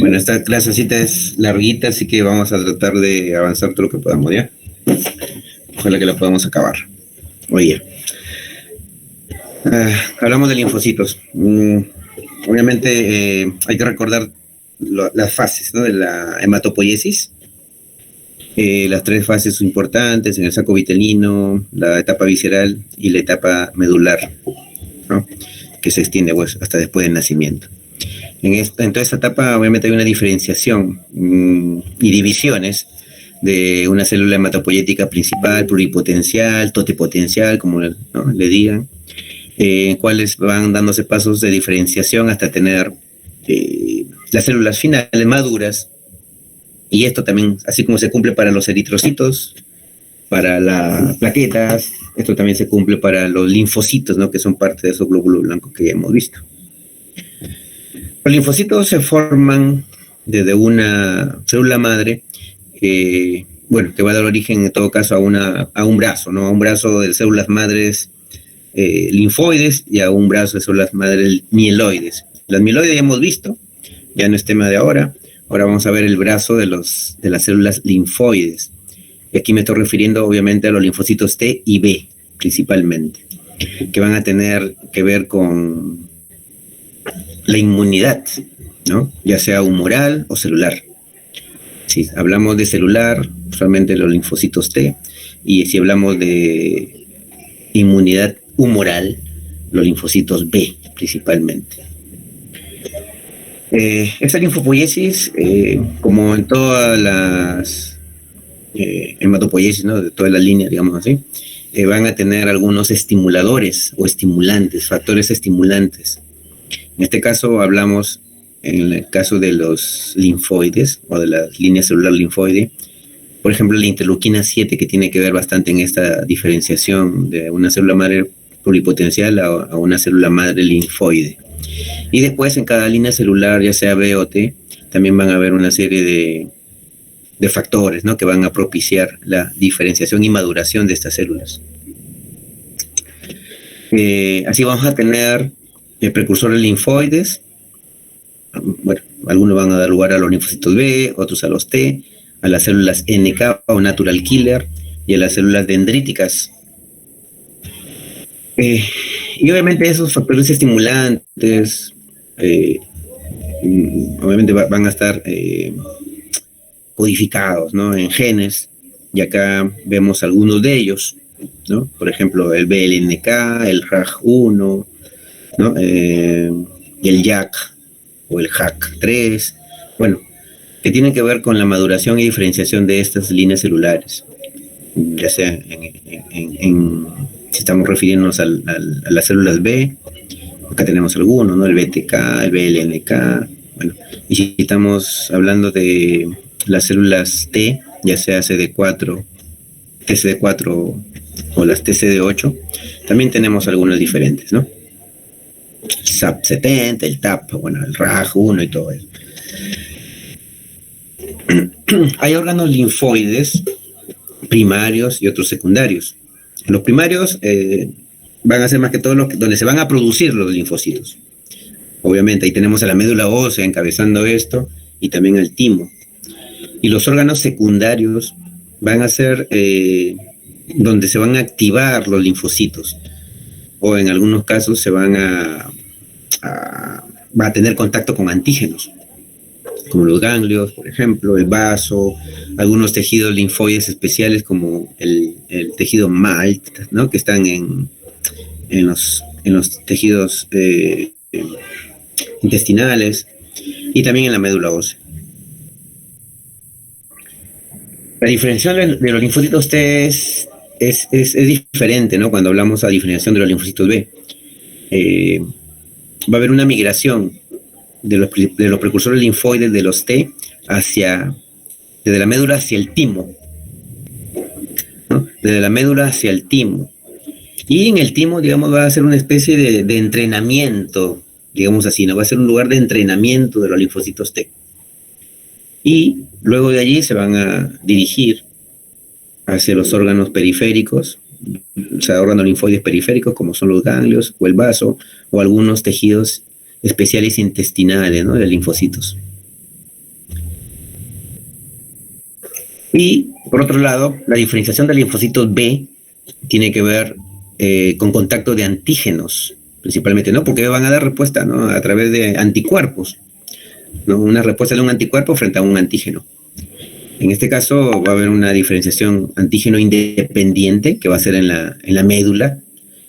Bueno, esta clasecita es larguita, así que vamos a tratar de avanzar todo lo que podamos, ¿ya? Ojalá que la podamos acabar. Oye, hablamos de linfocitos. Obviamente hay que recordar las fases, ¿no?, de la hematopoiesis. Las tres fases importantes en el saco vitelino, la etapa visceral y la etapa medular, ¿no?, que se extiende pues, hasta después del nacimiento. En toda esta etapa obviamente hay una diferenciación y divisiones de una célula hematopoyética principal, pluripotencial, totipotencial, como le digan, cuales van dándose pasos de diferenciación hasta tener las células finales maduras. Y esto también, así como se cumple para los eritrocitos, para las plaquetas, esto también se cumple para los linfocitos, ¿no?, que son parte de esos glóbulos blancos que ya hemos visto. Los linfocitos se forman desde una célula madre, que va a dar origen en todo caso a un brazo, ¿no?, a un brazo de células madres linfoides y a un brazo de células madres mieloides. Las mieloides ya hemos visto, ya no es tema de ahora. Ahora vamos a ver el brazo de las células linfoides. Y aquí me estoy refiriendo obviamente a los linfocitos T y B, principalmente, que van a tener que ver con la inmunidad, ¿no?, ya sea humoral o celular. Si hablamos de celular, usualmente los linfocitos T, y si hablamos de inmunidad humoral, los linfocitos B, principalmente. Esta linfopoiesis, como en todas las hematopoiesis, ¿no?, de toda la línea, digamos así, van a tener algunos estimuladores o estimulantes, factores estimulantes. En este caso hablamos, en el caso de los linfoides o de la línea celular linfoide, por ejemplo, la interleuquina 7, que tiene que ver bastante en esta diferenciación de una célula madre pluripotencial a una célula madre linfoide. Y después en cada línea celular, ya sea B o T, también van a haber una serie de factores, ¿no?, que van a propiciar la diferenciación y maduración de estas células. Así vamos a tener precursores linfoides. Bueno, algunos van a dar lugar a los linfocitos B, otros a los T, a las células NK o natural killer y a las células dendríticas. Y obviamente esos factores estimulantes obviamente van a estar codificados, ¿no?, en genes, y acá vemos algunos de ellos, ¿no?, por ejemplo el BLNK, el RAG1, ¿no?, el JAK o el JAK3, que tienen que ver con la maduración y diferenciación de estas líneas celulares, ya sea si estamos refiriéndonos a las células B, acá tenemos algunos, ¿no?, el BTK, el BLNK, y si estamos hablando de las células T, ya sea CD4, TCD4 o las TCD8, también tenemos algunas diferentes, ¿no? El SAP70, el TAP, el RAG1 y todo eso. Hay órganos linfoides primarios y otros secundarios. Los primarios van a ser más que todo donde se van a producir los linfocitos. Obviamente, ahí tenemos a la médula ósea encabezando esto y también al timo. Y los órganos secundarios van a ser donde se van a activar los linfocitos, o en algunos casos se van a tener contacto con antígenos, como los ganglios, por ejemplo, el vaso, algunos tejidos linfoides especiales como el tejido MALT, ¿no?, que están en los tejidos intestinales y también en la médula ósea. La diferenciación de los linfocitos T es diferente, ¿no?, cuando hablamos de diferenciación de los linfocitos B. Va a haber una migración de los precursores linfoides de los T desde la médula hacia el timo, ¿no?, desde la médula hacia el timo. Y en el timo, digamos, va a ser una especie de entrenamiento, digamos así, ¿no?, va a ser un lugar de entrenamiento de los linfocitos T. Y luego de allí se van a dirigir hacia los órganos periféricos, o sea, órganos linfoides periféricos, como son los ganglios o el vaso, o algunos tejidos especiales intestinales, ¿no?, de linfocitos. Y, por otro lado, la diferenciación de linfocitos B tiene que ver con contacto de antígenos, principalmente, ¿no? Porque van a dar respuesta, ¿no? A través de anticuerpos, ¿no? Una respuesta de un anticuerpo frente a un antígeno. En este caso va a haber una diferenciación antígeno independiente que va a ser en la médula,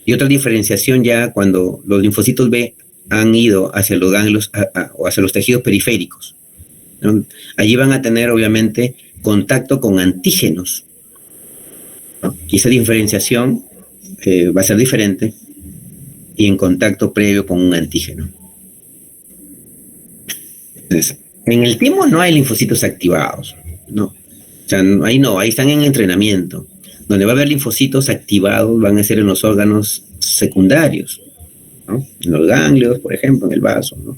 y otra diferenciación ya cuando los linfocitos B han ido hacia los ganglios o hacia los tejidos periféricos, ¿no? Allí van a tener obviamente contacto con antígenos, ¿no? Y esa diferenciación va a ser diferente y en contacto previo con un antígeno. Entonces, en el timo no hay linfocitos activados, no. O sea, ahí están en entrenamiento. Donde va a haber linfocitos activados van a ser en los órganos secundarios, ¿no? En los ganglios, por ejemplo, en el vaso, ¿no?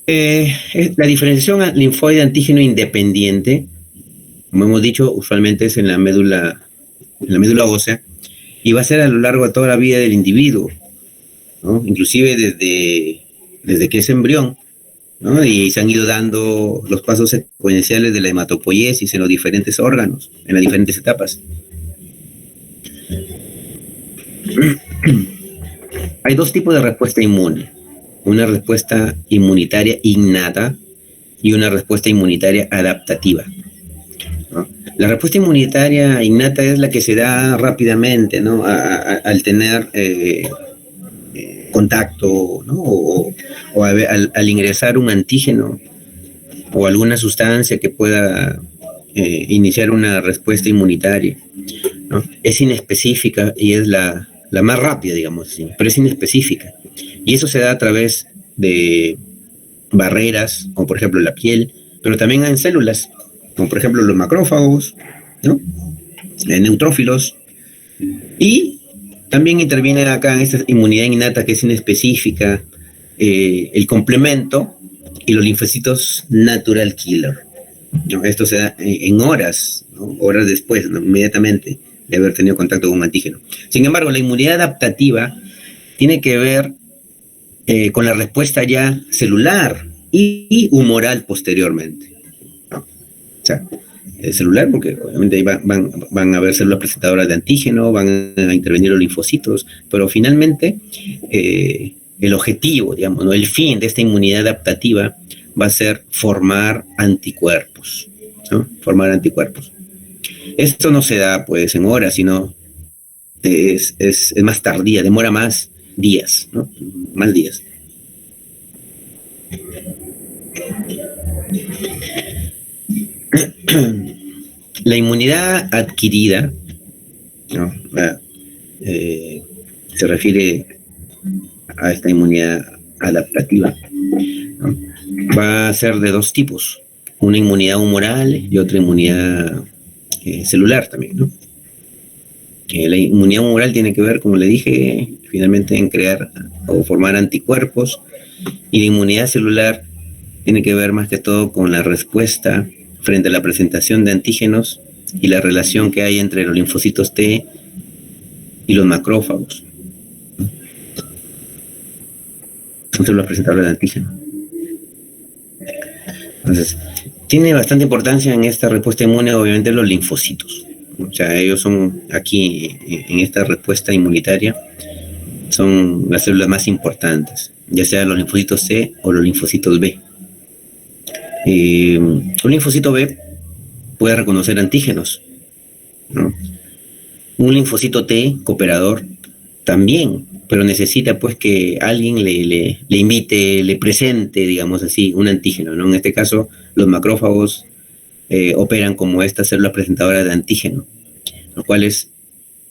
La diferenciación linfoide antígeno independiente, como hemos dicho, usualmente es en la médula ósea, y va a ser a lo largo de toda la vida del individuo, ¿no? Inclusive desde que es embrión, ¿no? Y se han ido dando los pasos secuenciales de la hematopoiesis en los diferentes órganos, en las diferentes etapas. Hay dos tipos de respuesta inmune: una respuesta inmunitaria innata y una respuesta inmunitaria adaptativa, ¿no? La respuesta inmunitaria innata es la que se da rápidamente, ¿no? Al tener contacto, ¿no? O al ingresar un antígeno o alguna sustancia que pueda iniciar una respuesta inmunitaria, ¿no? Es inespecífica y es la más rápida, digamos así, pero es inespecífica. Y eso se da a través de barreras, como por ejemplo la piel, pero también en células, como por ejemplo los macrófagos, ¿no? Neutrófilos. Y también interviene acá en esta inmunidad innata que es inespecífica, el complemento y los linfocitos natural killer, ¿no? Esto se da en horas, ¿no? Horas después, ¿no? Inmediatamente de haber tenido contacto con un antígeno. Sin embargo, la inmunidad adaptativa tiene que ver con la respuesta ya celular y humoral posteriormente, ¿no? O sea, celular, porque obviamente ahí van a haber células presentadoras de antígeno, van a intervenir los linfocitos, pero finalmente el objetivo, digamos, ¿no? El fin de esta inmunidad adaptativa va a ser formar anticuerpos, ¿no? Formar anticuerpos. Esto no se da pues en horas, sino es más tardía, demora más días, ¿no? Más días. La inmunidad adquirida, ¿no? Se refiere a esta inmunidad adaptativa, ¿no? Va a ser de dos tipos: una inmunidad humoral y otra inmunidad celular también, ¿no? La inmunidad humoral tiene que ver, como le dije, finalmente en crear o formar anticuerpos, y la inmunidad celular tiene que ver más que todo con la respuesta frente a la presentación de antígenos y la relación que hay entre los linfocitos T y los macrófagos. Son células presentadoras de antígenos. Entonces, tiene bastante importancia en esta respuesta inmune, obviamente, los linfocitos. O sea, ellos son aquí, en esta respuesta inmunitaria, son las células más importantes, ya sean los linfocitos C o los linfocitos B. Un linfocito B puede reconocer antígenos, ¿no? Un linfocito T, cooperador, también, pero necesita pues que alguien le invite, le presente, digamos así, un antígeno, ¿no? En este caso, los macrófagos operan como estas células presentadoras de antígeno, los cuales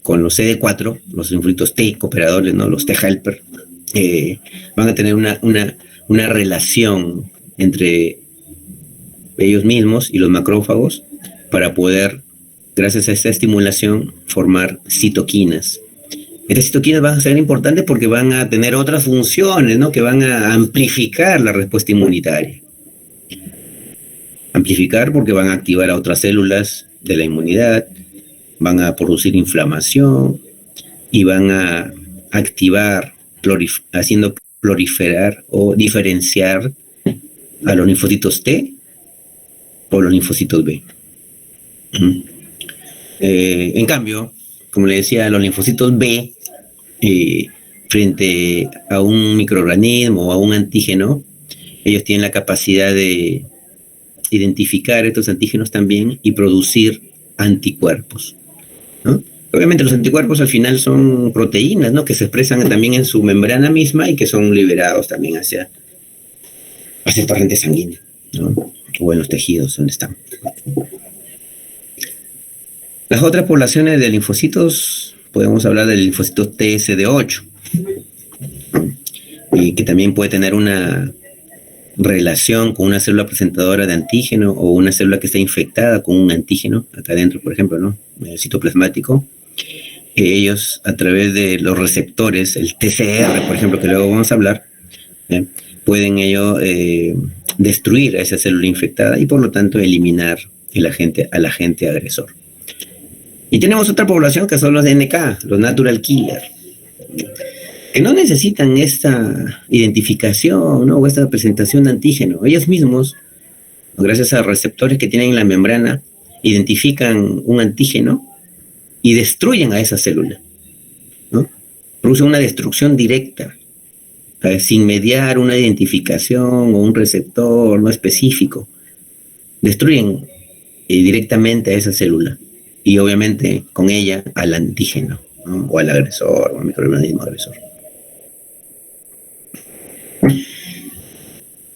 con los CD4, los linfocitos T cooperadores, ¿no? Los T-helper, van a tener una relación entre ellos mismos y los macrófagos para poder, gracias a esta estimulación, formar citoquinas. Estas citoquinas van a ser importantes porque van a tener otras funciones, ¿no? Que van a amplificar la respuesta inmunitaria. Amplificar porque van a activar a otras células de la inmunidad, van a producir inflamación y van a activar, haciendo proliferar o diferenciar a los linfocitos T por los linfocitos B. En cambio, como le decía, los linfocitos B, frente a un microorganismo o a un antígeno, ellos tienen la capacidad de identificar estos antígenos también y producir anticuerpos, ¿no? Obviamente los anticuerpos al final son proteínas, ¿no? Que se expresan también en su membrana misma y que son liberados también hacia el torrente sanguíneo, ¿no? O en los tejidos donde están. Las otras poblaciones de linfocitos, podemos hablar del linfocito TSD8, y que también puede tener una relación con una célula presentadora de antígeno o una célula que está infectada con un antígeno, acá adentro, por ejemplo, ¿no? El citoplasmático. Ellos, a través de los receptores, el TCR, por ejemplo, que luego vamos a hablar, pueden ellos destruir a esa célula infectada y por lo tanto eliminar al agente agresor. Y tenemos otra población que son los NK, los Natural Killer, que no necesitan esta identificación, ¿no? O esta presentación de antígeno. Ellos mismos, gracias a receptores que tienen en la membrana, identifican un antígeno y destruyen a esa célula, ¿no? Producen una destrucción directa, sin mediar una identificación o un receptor no específico. Destruyen directamente a esa célula y obviamente con ella al antígeno, ¿no? O al agresor, o al microorganismo agresor.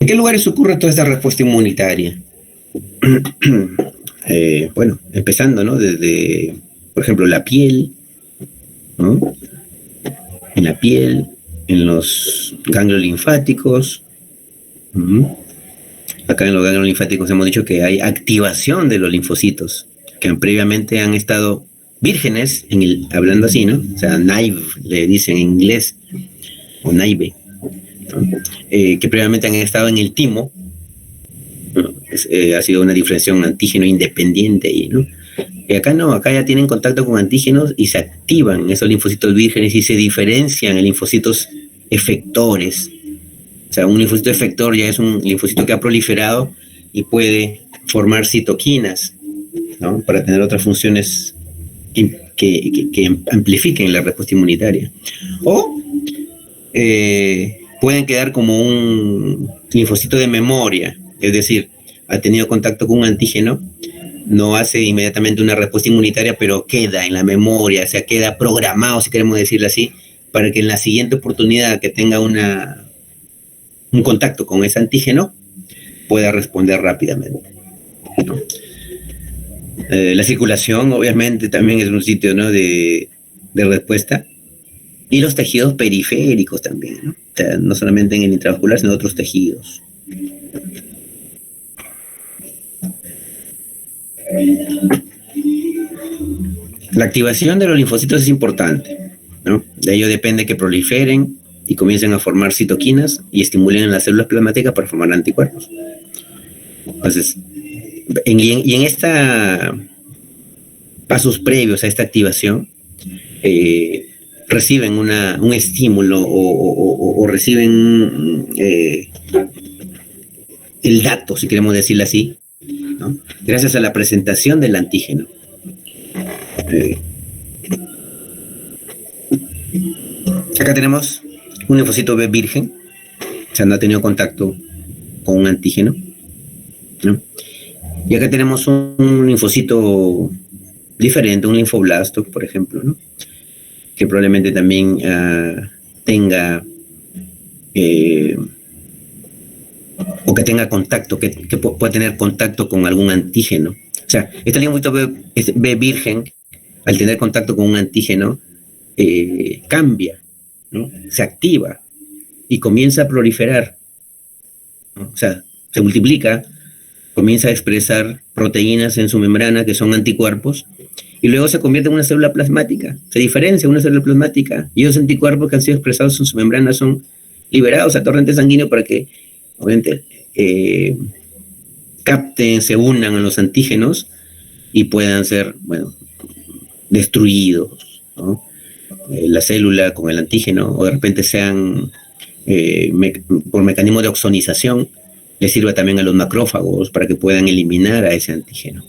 ¿En qué lugares ocurre toda esta respuesta inmunitaria? Bueno, empezando, ¿no? Desde, por ejemplo, la piel, ¿no? En la piel, en los ganglios linfáticos. Acá en los ganglios linfáticos hemos dicho que hay activación de los linfocitos, que previamente han estado vírgenes, hablando así, ¿no? O sea, naive, le dicen en inglés, o naive, ¿no? Que previamente han estado en el timo, ¿no? Ha sido una diferenciación antígeno independiente ahí, ¿no? Y acá no, acá ya tienen contacto con antígenos y se activan esos linfocitos vírgenes y se diferencian en linfocitos efectores. O sea, un linfocito efector ya es un linfocito que ha proliferado y puede formar citoquinas, ¿no? Para tener otras funciones que amplifiquen la respuesta inmunitaria. O pueden quedar como un linfocito de memoria, es decir, ha tenido contacto con un antígeno, no hace inmediatamente una respuesta inmunitaria, pero queda en la memoria, o sea, queda programado, si queremos decirlo así, para que en la siguiente oportunidad que tenga un contacto con ese antígeno, pueda responder rápidamente, ¿no? La circulación, obviamente, también es un sitio, ¿no? de respuesta. Y los tejidos periféricos también, ¿no? O sea, no solamente en el intravascular, sino otros tejidos. La activación de los linfocitos es importante, ¿no? De ello depende que proliferen y comiencen a formar citoquinas y estimulen en las células plasmáticas para formar anticuerpos. Entonces, en esta pasos previos a esta activación, reciben un estímulo o reciben el dato, si queremos decirlo así, ¿no? Gracias a la presentación del antígeno. Acá tenemos un linfocito B virgen, o sea, no ha tenido contacto con un antígeno, ¿no? Y acá tenemos un linfocito diferente, un linfoblasto, por ejemplo, ¿no? Que probablemente también tenga o que tenga contacto, que pueda tener contacto con algún antígeno. O sea, este linfocito B virgen, al tener contacto con un antígeno, cambia, ¿no? Se activa y comienza a proliferar, ¿no? O sea, se multiplica, comienza a expresar proteínas en su membrana que son anticuerpos y luego se convierte en una célula plasmática, se diferencia en una célula plasmática y esos anticuerpos que han sido expresados en su membrana son liberados al torrente sanguíneo para que, obviamente, capten, se unan a los antígenos y puedan ser, bueno, destruidos, ¿no? La célula con el antígeno, o de repente sean por mecanismo de oxonización, le sirva también a los macrófagos para que puedan eliminar a ese antígeno.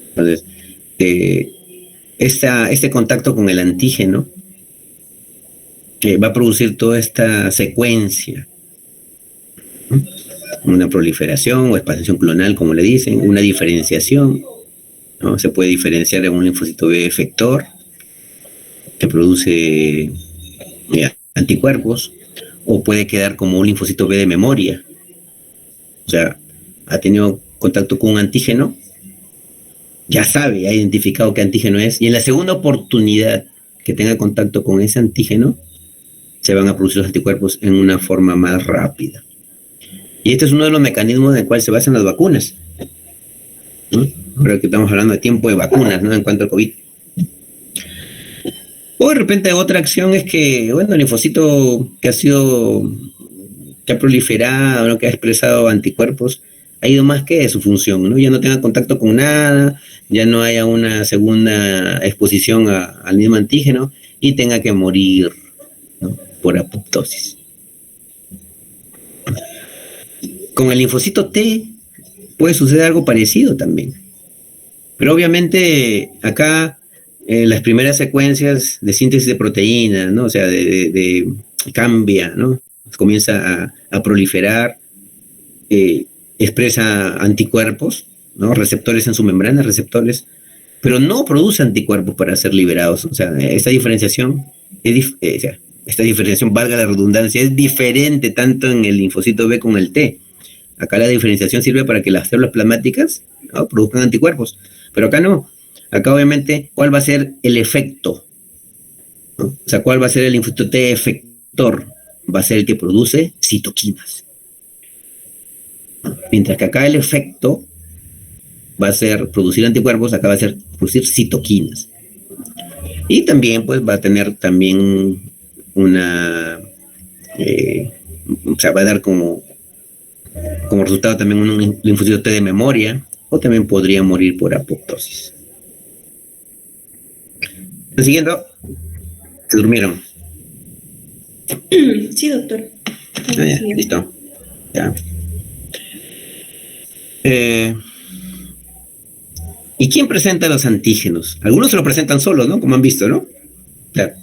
Entonces, este contacto con el antígeno va a producir toda esta secuencia, ¿no? Una proliferación o expansión clonal, como le dicen, una diferenciación, ¿no? Se puede diferenciar en un linfocito B efector que produce anticuerpos, o puede quedar como un linfocito B de memoria. O sea, ha tenido contacto con un antígeno, ya sabe, ha identificado qué antígeno es, y en la segunda oportunidad que tenga contacto con ese antígeno, se van a producir los anticuerpos en una forma más rápida. Y este es uno de los mecanismos en el cual se basan las vacunas, ¿no? Ahora que estamos hablando de tiempo de vacunas, ¿no? En cuanto al COVID. O de repente otra acción es que, bueno, el linfocito que ha proliferado, ¿no? Que ha expresado anticuerpos, ha ido más que de su función, ¿no? Ya no tenga contacto con nada, ya no haya una segunda exposición al mismo antígeno y tenga que morir, ¿no? Por apoptosis. Con el linfocito T puede suceder algo parecido también. Pero obviamente acá las primeras secuencias de síntesis de proteínas, ¿no? O sea, cambia, ¿no? Comienza a proliferar, expresa anticuerpos, ¿no? Receptores en su membrana, receptores, pero no produce anticuerpos para ser liberados. O sea, esta diferenciación, valga la redundancia, es diferente tanto en el linfocito B como en el T. Acá la diferenciación sirve para que las células plasmáticas, ¿no? Produzcan anticuerpos, pero acá no. Acá obviamente, ¿cuál va a ser el efecto? ¿No? O sea, ¿cuál va a ser el linfocito T efector? Va a ser el que produce citoquinas. Mientras que acá el efecto va a ser producir anticuerpos, acá va a ser producir citoquinas. Y también pues va a tener también una... o sea, va a dar como resultado también un linfocito T de memoria, o también podría morir por apoptosis. ¿Están siguiendo? ¿Se durmieron? Sí, doctor. Ya, listo. Ya. ¿Y quién presenta los antígenos? Algunos se lo presentan solos, ¿no? Como han visto, ¿no? O sea,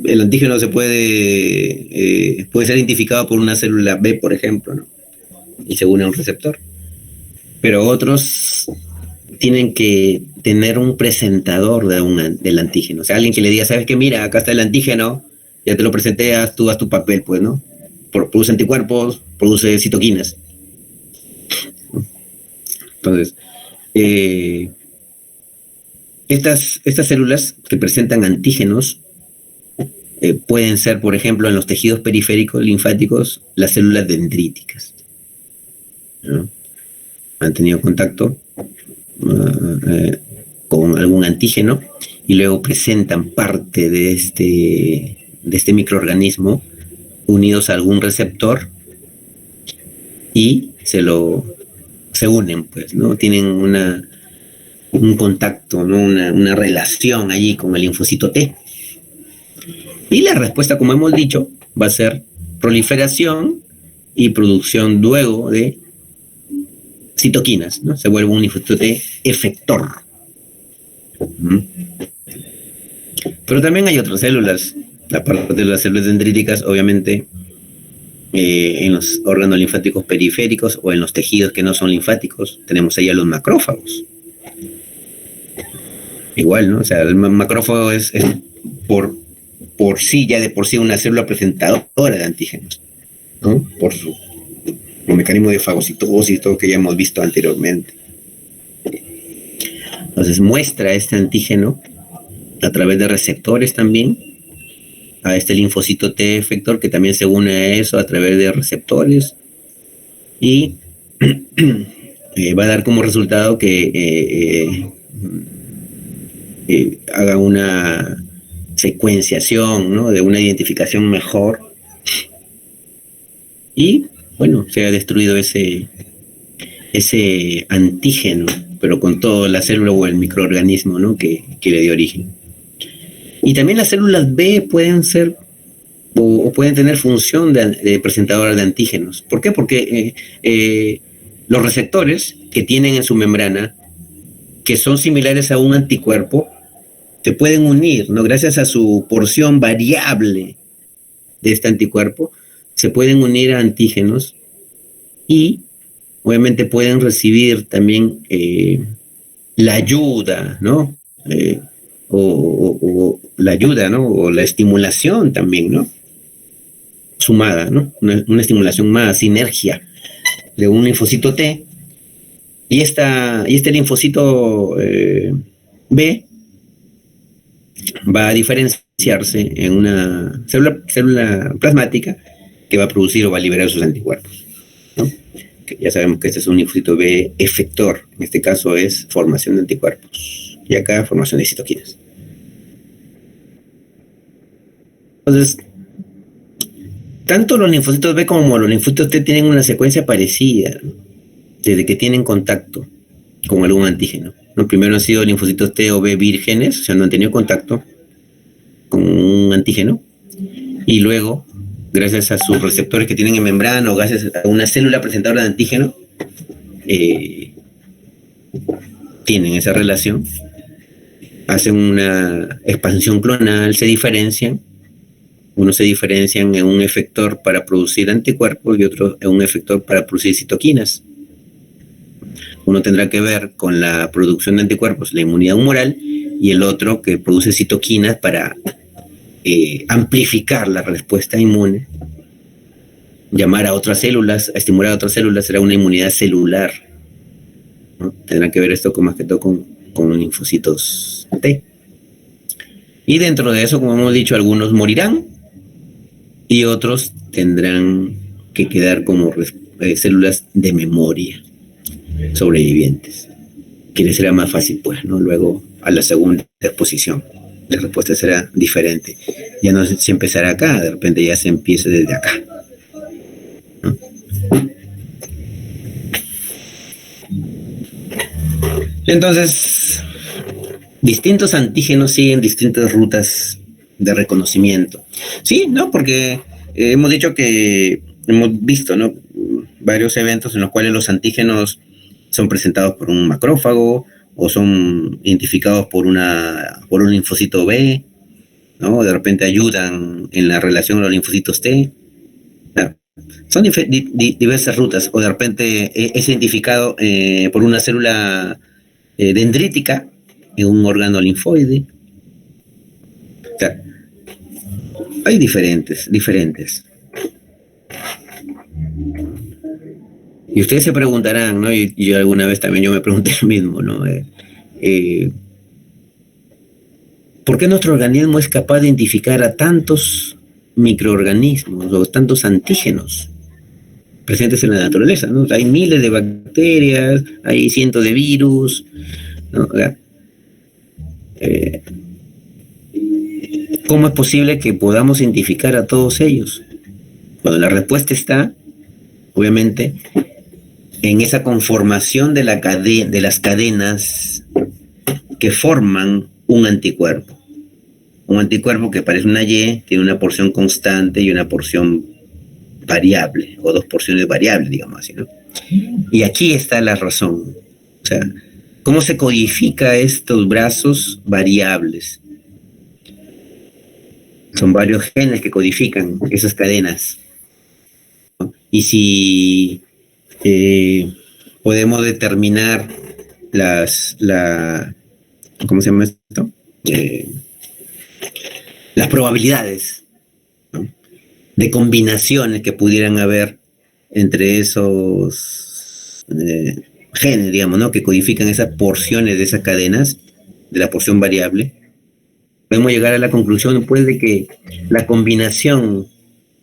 el antígeno puede ser identificado por una célula B, por ejemplo, ¿no? Y se une a un receptor. Pero otros tienen que tener un presentador del antígeno. O sea, alguien que le diga, ¿sabes qué? Mira, acá está el antígeno, ya te lo presenté, haz tu papel, pues, ¿no? Produce anticuerpos, produce citoquinas. Entonces, estas células que presentan antígenos pueden ser, por ejemplo, en los tejidos periféricos linfáticos, las células dendríticas, ¿no? Han tenido contacto con algún antígeno y luego presentan parte de este microorganismo unidos a algún receptor y se unen, pues, ¿no? Tienen un contacto, ¿no? Una relación allí con el linfocito T. Y la respuesta, como hemos dicho, va a ser proliferación y producción luego de citoquinas, ¿no? Se vuelve un linfocito T efector. Pero también hay otras células, aparte de las células dendríticas, obviamente, en los órganos linfáticos periféricos o en los tejidos que no son linfáticos, tenemos ahí a los macrófagos. Igual, ¿no? O sea, el macrófago es por sí, ya de por sí, una célula presentadora de antígenos, ¿no? Por su mecanismo de fagocitosis, todo que ya hemos visto anteriormente. Entonces muestra este antígeno a través de receptores también a este linfocito T efector, que también se une a eso a través de receptores, y va a dar como resultado que haga una secuenciación, ¿no? De una identificación mejor, y bueno, se ha destruido ese antígeno, pero con toda la célula o el microorganismo, ¿no? que le dio origen. Y también las células B pueden ser o pueden tener función de presentadora de antígenos. ¿Por qué? Porque los receptores que tienen en su membrana, que son similares a un anticuerpo, se pueden unir, ¿no? Gracias a su porción variable de este anticuerpo, se pueden unir a antígenos y obviamente pueden recibir también la ayuda, ¿no? O la ayuda, ¿no? O la estimulación también, ¿no? Sumada, ¿no? Una estimulación más, sinergia de un linfocito T. Y este linfocito B va a diferenciarse en una célula plasmática que va a producir o va a liberar sus anticuerpos, ¿no? Que ya sabemos que este es un linfocito B efector. En este caso es formación de anticuerpos. Y acá formación de citoquinas. Entonces, tanto los linfocitos B como los linfocitos T tienen una secuencia parecida, ¿no? Desde que tienen contacto con algún antígeno, ¿no? Primero han sido linfocitos T o B vírgenes, o sea, no han tenido contacto con un antígeno, y luego, gracias a sus receptores que tienen en membrana o gracias a una célula presentadora de antígeno, tienen esa relación, hacen una expansión clonal, se diferencian. Unos se diferencian en un efector para producir anticuerpos y otro en un efector para producir citoquinas. Uno tendrá que ver con la producción de anticuerpos, la inmunidad humoral, y el otro que produce citoquinas para amplificar la respuesta inmune, llamar a otras células, a estimular a otras células, será una inmunidad celular, ¿no? Tendrá que ver esto más que todo con linfocitos T. Y dentro de eso, como hemos dicho, algunos morirán y otros tendrán que quedar como células de memoria sobrevivientes, que les será más fácil, pues, ¿no? Luego, a la segunda exposición, la respuesta será diferente. Ya no se empezará acá, de repente ya se empieza desde acá, ¿no? Entonces, distintos antígenos siguen distintas rutas de reconocimiento. Sí, ¿no? Porque hemos dicho que hemos visto, ¿no?, varios eventos en los cuales los antígenos son presentados por un macrófago o son identificados por un linfocito B, ¿no? De repente ayudan en la relación a los linfocitos T. Claro. Son diversas rutas, o de repente es identificado por una célula dendrítica en un órgano linfoide. O sea, hay diferentes. Y ustedes se preguntarán, ¿no? Y yo alguna vez también yo me pregunté lo mismo, ¿no? ¿Por qué nuestro organismo es capaz de identificar a tantos microorganismos o tantos antígenos presentes en la naturaleza, ¿no? Hay miles de bacterias, hay cientos de virus, ¿no? ¿Cómo es posible que podamos identificar a todos ellos? Bueno, la respuesta está, obviamente, en esa conformación de las cadenas que forman un anticuerpo. Un anticuerpo que parece una Y, tiene una porción constante y una porción variable, o dos porciones variables, digamos así, ¿no? Y aquí está la razón. O sea, ¿cómo se codifica estos brazos variables? Son varios genes que codifican esas cadenas, ¿no? Y si podemos determinar ¿cómo se llama esto? Las probabilidades, ¿no?, de combinaciones que pudieran haber entre esos genes, digamos, ¿no?, que codifican esas porciones de esas cadenas, de la porción variable, podemos llegar a la conclusión, pues, de que la combinación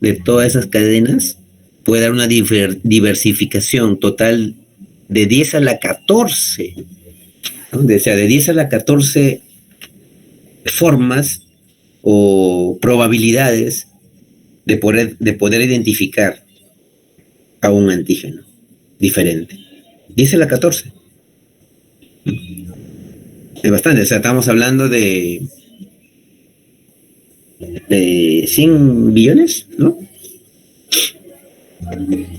de todas esas cadenas puede dar una diversificación total de 10 a la 14, ¿no? O sea, de 10 a la 14 formas o probabilidades de poder identificar a un antígeno diferente. 10 a la 14. Es bastante, o sea, estamos hablando de 100 billones, ¿no?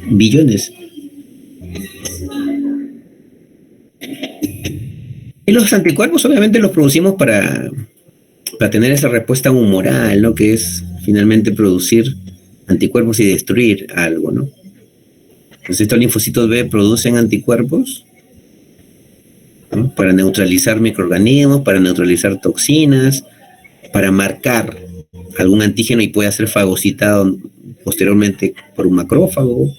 Billones. Y los anticuerpos obviamente los producimos para tener esa respuesta humoral, ¿no? Que es finalmente producir anticuerpos y destruir algo, ¿no? Entonces estos linfocitos B producen anticuerpos, ¿no? Para neutralizar microorganismos, para neutralizar toxinas, para marcar algún antígeno y pueda ser fagocitado posteriormente por un macrófago,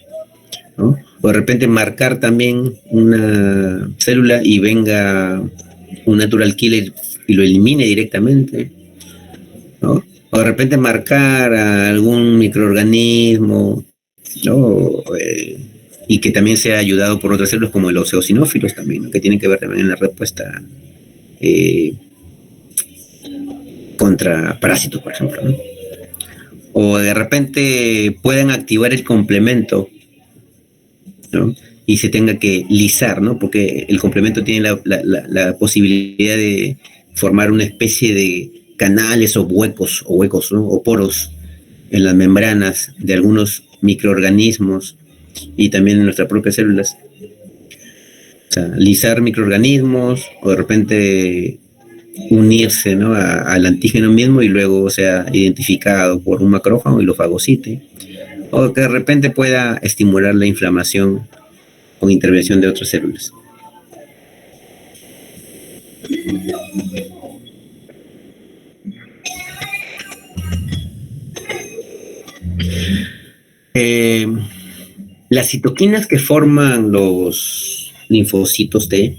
¿no? O de repente marcar también una célula y venga un natural killer y lo elimine directamente, ¿no? O de repente marcar a algún microorganismo, ¿no? Y que también sea ayudado por otras células como los eosinófilos también, ¿no? Que tienen que ver también en la respuesta contra parásitos, por ejemplo, ¿no? O de repente pueden activar el complemento, ¿no? Y se tenga que lisar, ¿no? Porque el complemento tiene la posibilidad de formar una especie de canales o huecos, ¿no? O poros en las membranas de algunos microorganismos y también en nuestras propias células. O sea, lisar microorganismos o de repente unirse, ¿no? Al antígeno mismo y luego sea identificado por un macrófago y lo fagocite. O que de repente pueda estimular la inflamación con intervención de otras células. Las citoquinas que forman los linfocitos T,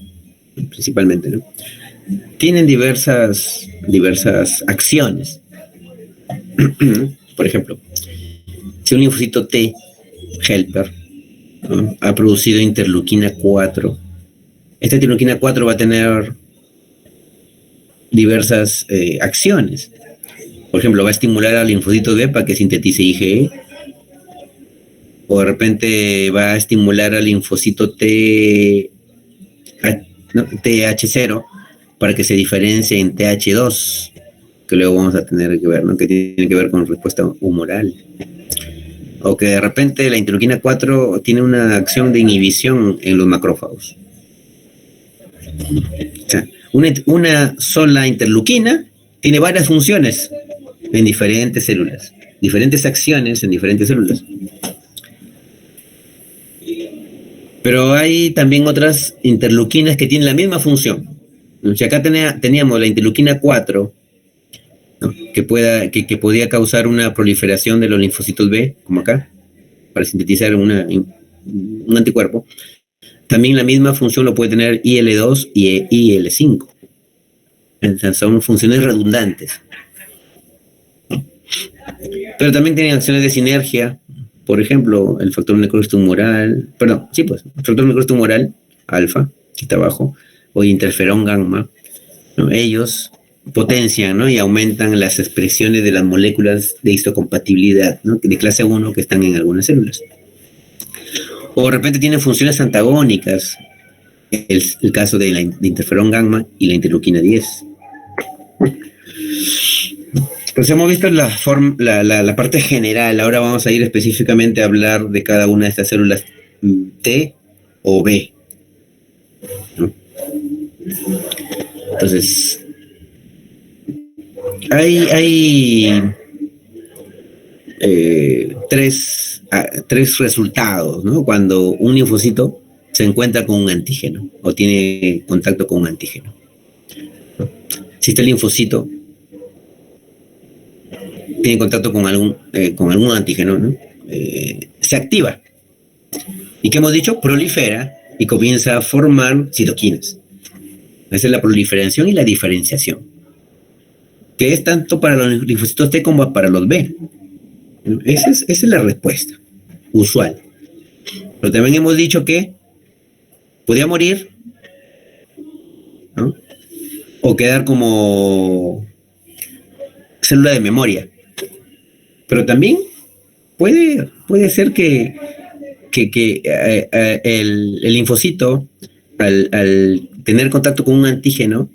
principalmente, ¿no? Tienen diversas acciones. Por ejemplo, si un linfocito T helper, ¿no? Ha producido interleuquina 4, esta interleuquina 4 va a tener diversas acciones. Por ejemplo, va a estimular al linfocito B para que sintetice IgE, o de repente va a estimular al linfocito TH0 para que se diferencie en TH2, que luego vamos a tener que ver, ¿no? Que tiene que ver con respuesta humoral. O que de repente la interleuquina 4 tiene una acción de inhibición en los macrófagos. O sea, una sola interleuquina tiene varias funciones en diferentes células, diferentes acciones en diferentes células. Pero hay también otras interleuquinas que tienen la misma función. O sea, acá teníamos la interleuquina 4, ¿no? que podía causar una proliferación de los linfocitos B, como acá, para sintetizar un anticuerpo. También la misma función lo puede tener IL-2 y IL-5. Entonces, son funciones redundantes. Pero también tienen acciones de sinergia. Por ejemplo, el factor necrosis tumoral, el factor necrosis tumoral, alfa, que está abajo, o interferón gamma, ¿no? Ellos potencian, ¿no? Y aumentan las expresiones de las moléculas de histocompatibilidad, ¿no? De clase 1 que están en algunas células. O de repente tienen funciones antagónicas, el caso de interferón gamma y la interleuquina 10. Pues hemos visto la parte general. Ahora vamos a ir específicamente a hablar de cada una de estas células T o B, ¿no? Entonces, hay tres resultados, ¿no? Cuando un linfocito se encuentra con un antígeno o tiene contacto con un antígeno, ¿no? Si este linfocito tiene contacto con algún antígeno, ¿no? Se activa. ¿Y qué hemos dicho? Prolifera y comienza a formar citoquinas. Esa es la proliferación y la diferenciación, que es tanto para los linfocitos T como para los B. Esa es la respuesta usual. Pero también hemos dicho que podía morir, ¿no? O quedar como célula de memoria. Pero también puede ser que el linfocito, al tener contacto con un antígeno,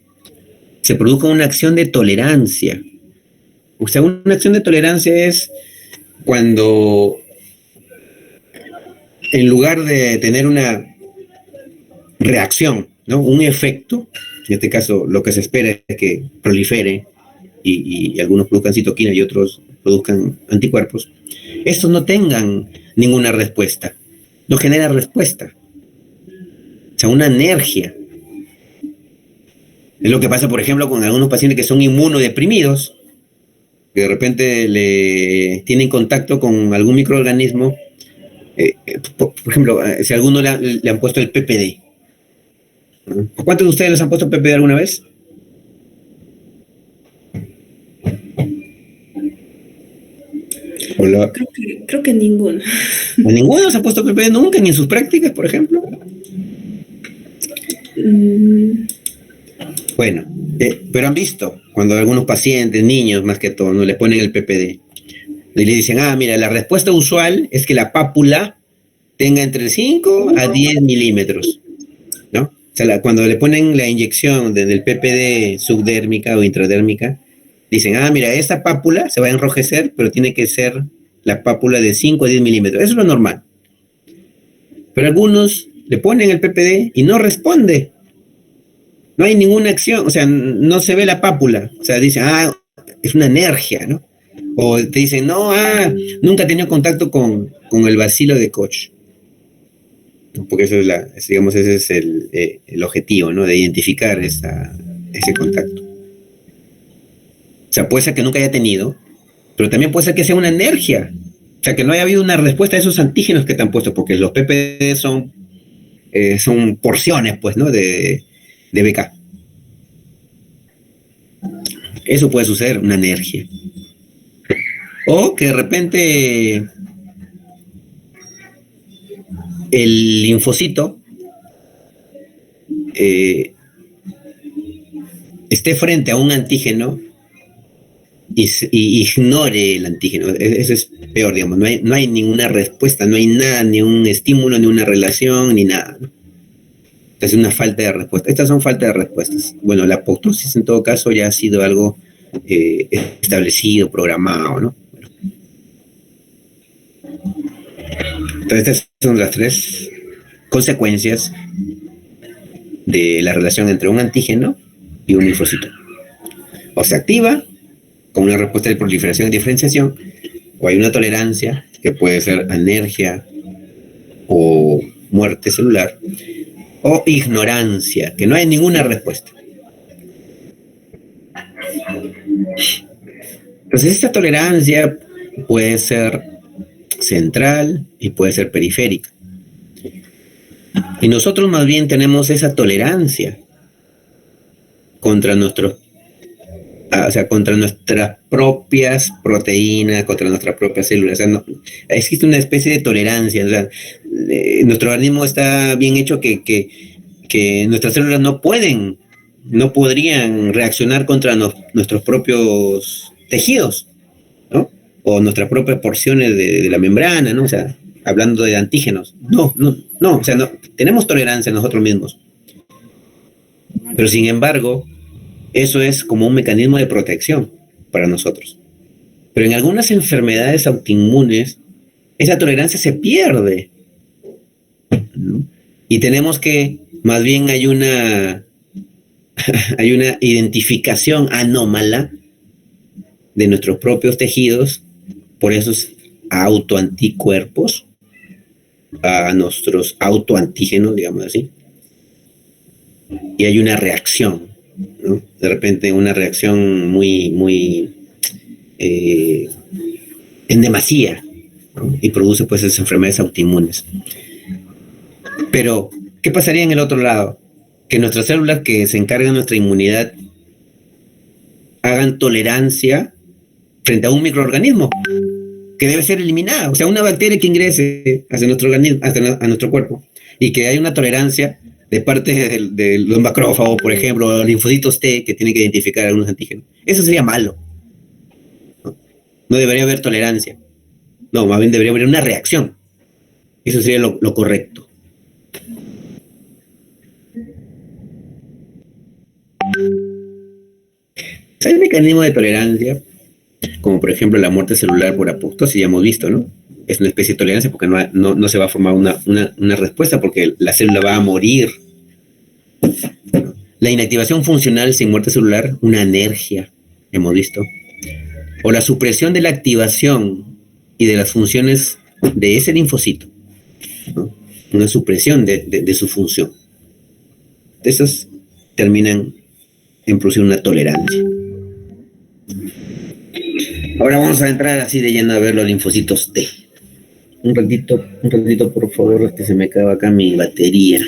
se produzca una acción de tolerancia, O sea, una acción de tolerancia es cuando, en lugar de tener una reacción, ¿no? Un efecto, en este caso lo que se espera es que prolifere y algunos produzcan citoquina y otros produzcan anticuerpos, estos no tengan ninguna respuesta, no genera respuesta, o sea, una anergia. Es lo que pasa, por ejemplo, con algunos pacientes que son inmunodeprimidos, que de repente le tienen contacto con algún microorganismo, por ejemplo, si a alguno le han puesto el PPD. ¿Cuántos de ustedes les han puesto PPD alguna vez? Hola. Creo que ninguno. ¿A ninguno se ha puesto PPD nunca, ni en sus prácticas, por ejemplo? Bueno, pero han visto cuando algunos pacientes, niños más que todo, no le ponen el PPD y le dicen, mira, la respuesta usual es que la pápula tenga entre 5 a 10 milímetros, ¿no? O sea, cuando le ponen la inyección del PPD subdérmica o intradérmica, dicen, mira, esta pápula se va a enrojecer, pero tiene que ser la pápula de 5 a 10 milímetros. Eso es lo normal. Pero algunos le ponen el PPD y no responde. No hay ninguna acción, o sea, no se ve la pápula. O sea, dicen, es una anergia, ¿no? O te dicen, no, nunca he tenido contacto con el bacilo de Koch. Porque eso es digamos, ese es el objetivo, ¿no? De identificar ese contacto. O sea, puede ser que nunca haya tenido, pero también puede ser que sea una anergia. O sea, que no haya habido una respuesta a esos antígenos que te han puesto, porque los PPD son porciones, pues, ¿no? De BK. Eso puede suceder, una anergia. O que de repente el linfocito esté frente a un antígeno y ignore el antígeno. Eso es peor, digamos. No hay ninguna respuesta, no hay nada, ni un estímulo, ni una relación, ni nada, ¿no? Es una falta de respuesta. Estas son faltas de respuestas. Bueno, la apoptosis en todo caso ya ha sido algo establecido, programado, ¿no? Entonces, estas son las 3 consecuencias de la relación entre un antígeno y un linfocito. O se activa con una respuesta de proliferación y diferenciación, o hay una tolerancia, que puede ser anergia o muerte celular, o ignorancia, que no hay ninguna respuesta. Entonces, esta tolerancia puede ser central y puede ser periférica. Y nosotros más bien tenemos esa tolerancia contra contra nuestras propias proteínas, contra nuestras propias células. O sea, existe una especie de tolerancia. O sea, nuestro organismo está bien hecho que nuestras células no podrían reaccionar contra nuestros propios tejidos, ¿no? O nuestras propias porciones de la membrana, ¿no? O sea, hablando de antígenos. No, o sea, no, tenemos tolerancia nosotros mismos. Pero sin embargo, eso es como un mecanismo de protección para nosotros. Pero en algunas enfermedades autoinmunes, esa tolerancia se pierde, ¿no? Y tenemos que, más bien hay una identificación anómala de nuestros propios tejidos por esos autoanticuerpos, a nuestros autoantígenos, digamos así, y hay una reacción, ¿no? De repente una reacción muy en demasía, ¿no? Y produce pues esas enfermedades autoinmunes. Pero, ¿qué pasaría en el otro lado? Que nuestras células que se encargan de nuestra inmunidad hagan tolerancia frente a un microorganismo que debe ser eliminada. O sea, una bacteria que ingrese hacia nuestro organismo, a nuestro cuerpo, y que hay una tolerancia de parte de los macrófagos, por ejemplo, linfocitos T, que tienen que identificar algunos antígenos. Eso sería malo. No debería haber tolerancia. No, más bien debería haber una reacción. Eso sería lo correcto. Hay un mecanismo de tolerancia como por ejemplo la muerte celular por apoptosis, ya hemos visto, ¿no? Es una especie de tolerancia porque no se va a formar una respuesta porque la célula va a morir. La inactivación funcional sin muerte celular, una anergia, hemos visto. O la supresión de la activación y de las funciones de ese linfocito, ¿no? Una supresión de su función. Esas terminan en producir una tolerancia. Ahora vamos a entrar así de lleno a ver los linfocitos T. Un ratito, por favor, que se me acaba acá mi batería.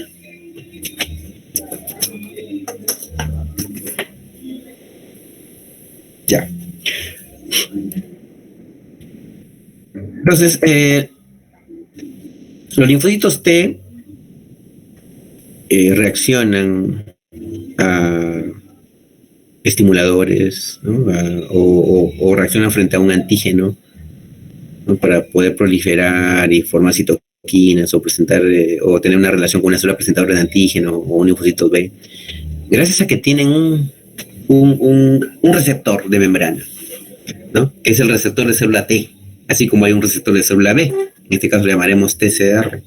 Ya. Entonces, los linfocitos T reaccionan a estimuladores, ¿no? O reaccionan frente a un antígeno, ¿no? Para poder proliferar y formar citoquinas o presentar o tener una relación con una célula presentadora de antígeno o un linfocito B, gracias a que tienen un receptor de membrana, ¿no? Que es el receptor de célula T, así como hay un receptor de célula B, en este caso le llamaremos TCR,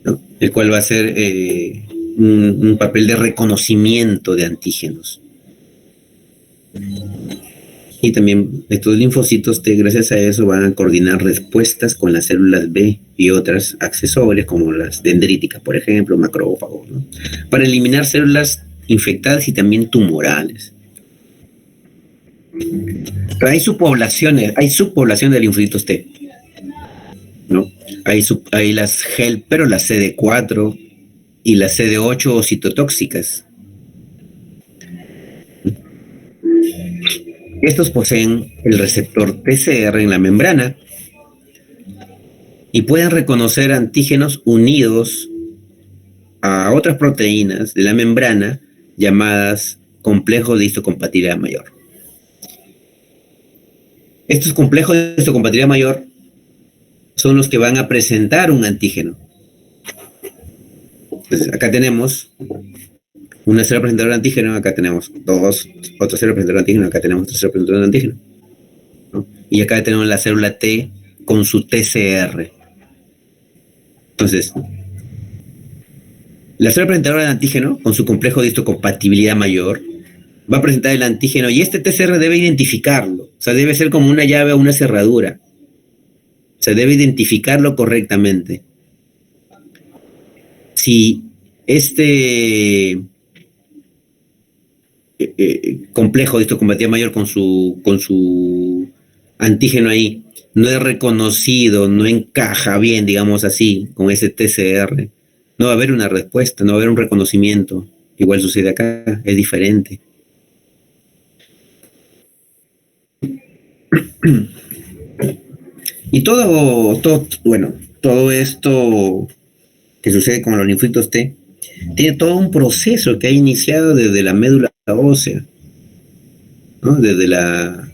¿no? El cual va a hacer un papel de reconocimiento de antígenos. Y también estos linfocitos T, gracias a eso, van a coordinar respuestas con las células B y otras accesorias, como las dendríticas, por ejemplo, macrófagos, ¿no? Para eliminar células infectadas y también tumorales. Pero hay subpoblaciones de linfocitos T, ¿no? Hay las helper o las CD4 y las CD8 o citotóxicas. Estos poseen el receptor TCR en la membrana y pueden reconocer antígenos unidos a otras proteínas de la membrana llamadas complejos de histocompatibilidad mayor. Estos complejos de histocompatibilidad mayor son los que van a presentar un antígeno. Entonces, acá tenemos una célula presentadora de antígeno, acá tenemos otra célula presentadora de antígeno, acá tenemos otra célula presentadora de antígeno, ¿no? Y acá tenemos la célula T con su TCR. Entonces, la célula presentadora de antígeno, con su complejo de histocompatibilidad mayor, va a presentar el antígeno y este TCR debe identificarlo. O sea, debe ser como una llave o una cerradura. O sea, debe identificarlo correctamente. Si este complejo de histocompatibilidad mayor con su antígeno ahí no es reconocido, no encaja bien, digamos así, con ese TCR, no va a haber una respuesta, no va a haber un reconocimiento. Igual sucede acá, es diferente. Y todo esto que sucede con los linfocitos T tiene todo un proceso que ha iniciado desde la médula ósea, ¿no? Desde la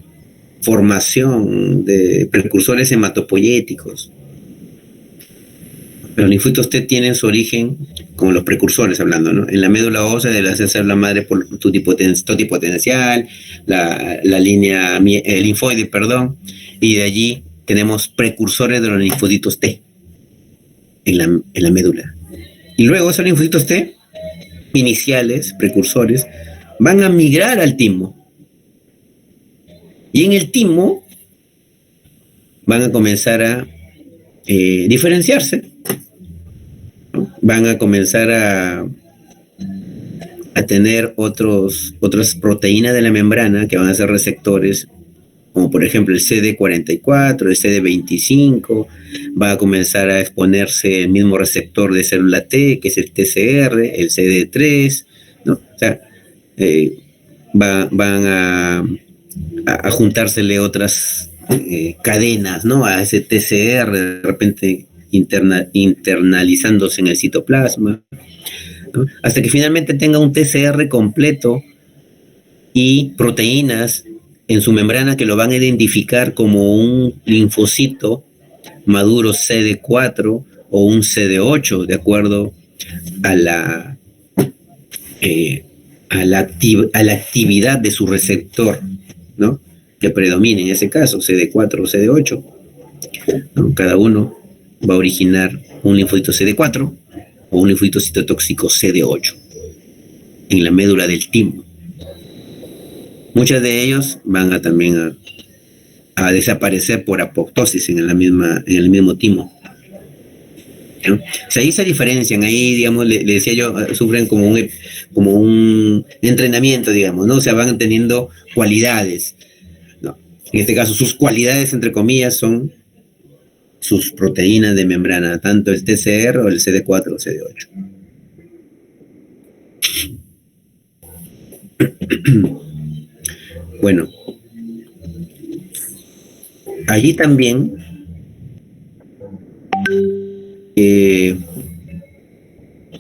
formación de precursores hematopoyéticos. Los linfocitos T tienen su origen, como los precursores hablando, ¿no? En la médula ósea de la célula madre totipotencial, la línea linfoide, perdón, y de allí tenemos precursores de los linfocitos T en la médula. Y luego esos linfocitos T iniciales, precursores, van a migrar al timo. Y en el timo van a comenzar a diferenciarse, ¿no? Van a comenzar a tener otras proteínas de la membrana que van a ser receptores, como por ejemplo el CD44, el CD25, va a comenzar a exponerse el mismo receptor de célula T, que es el TCR, el CD3, ¿no? O sea, van a juntársele otras cadenas, ¿no? A ese TCR, de repente internalizándose en el citoplasma, ¿no? Hasta que finalmente tenga un TCR completo y proteínas en su membrana que lo van a identificar como un linfocito maduro CD4 o un CD8, de acuerdo a la actividad de su receptor, ¿no? que predomine en ese caso, CD4 o CD8, ¿no? Cada uno va a originar un linfocito CD4 o un linfocito citotóxico CD8 en la médula del timo. Muchos de ellos van a también a desaparecer por apoptosis en el mismo timo, ¿no? O sea, ahí se diferencian, ahí, digamos, le decía yo, sufren como un entrenamiento, digamos, ¿no? O sea, van teniendo cualidades, ¿no? En este caso, sus cualidades, entre comillas, son sus proteínas de membrana, tanto el TCR o el CD4 o CD8. Bueno, allí también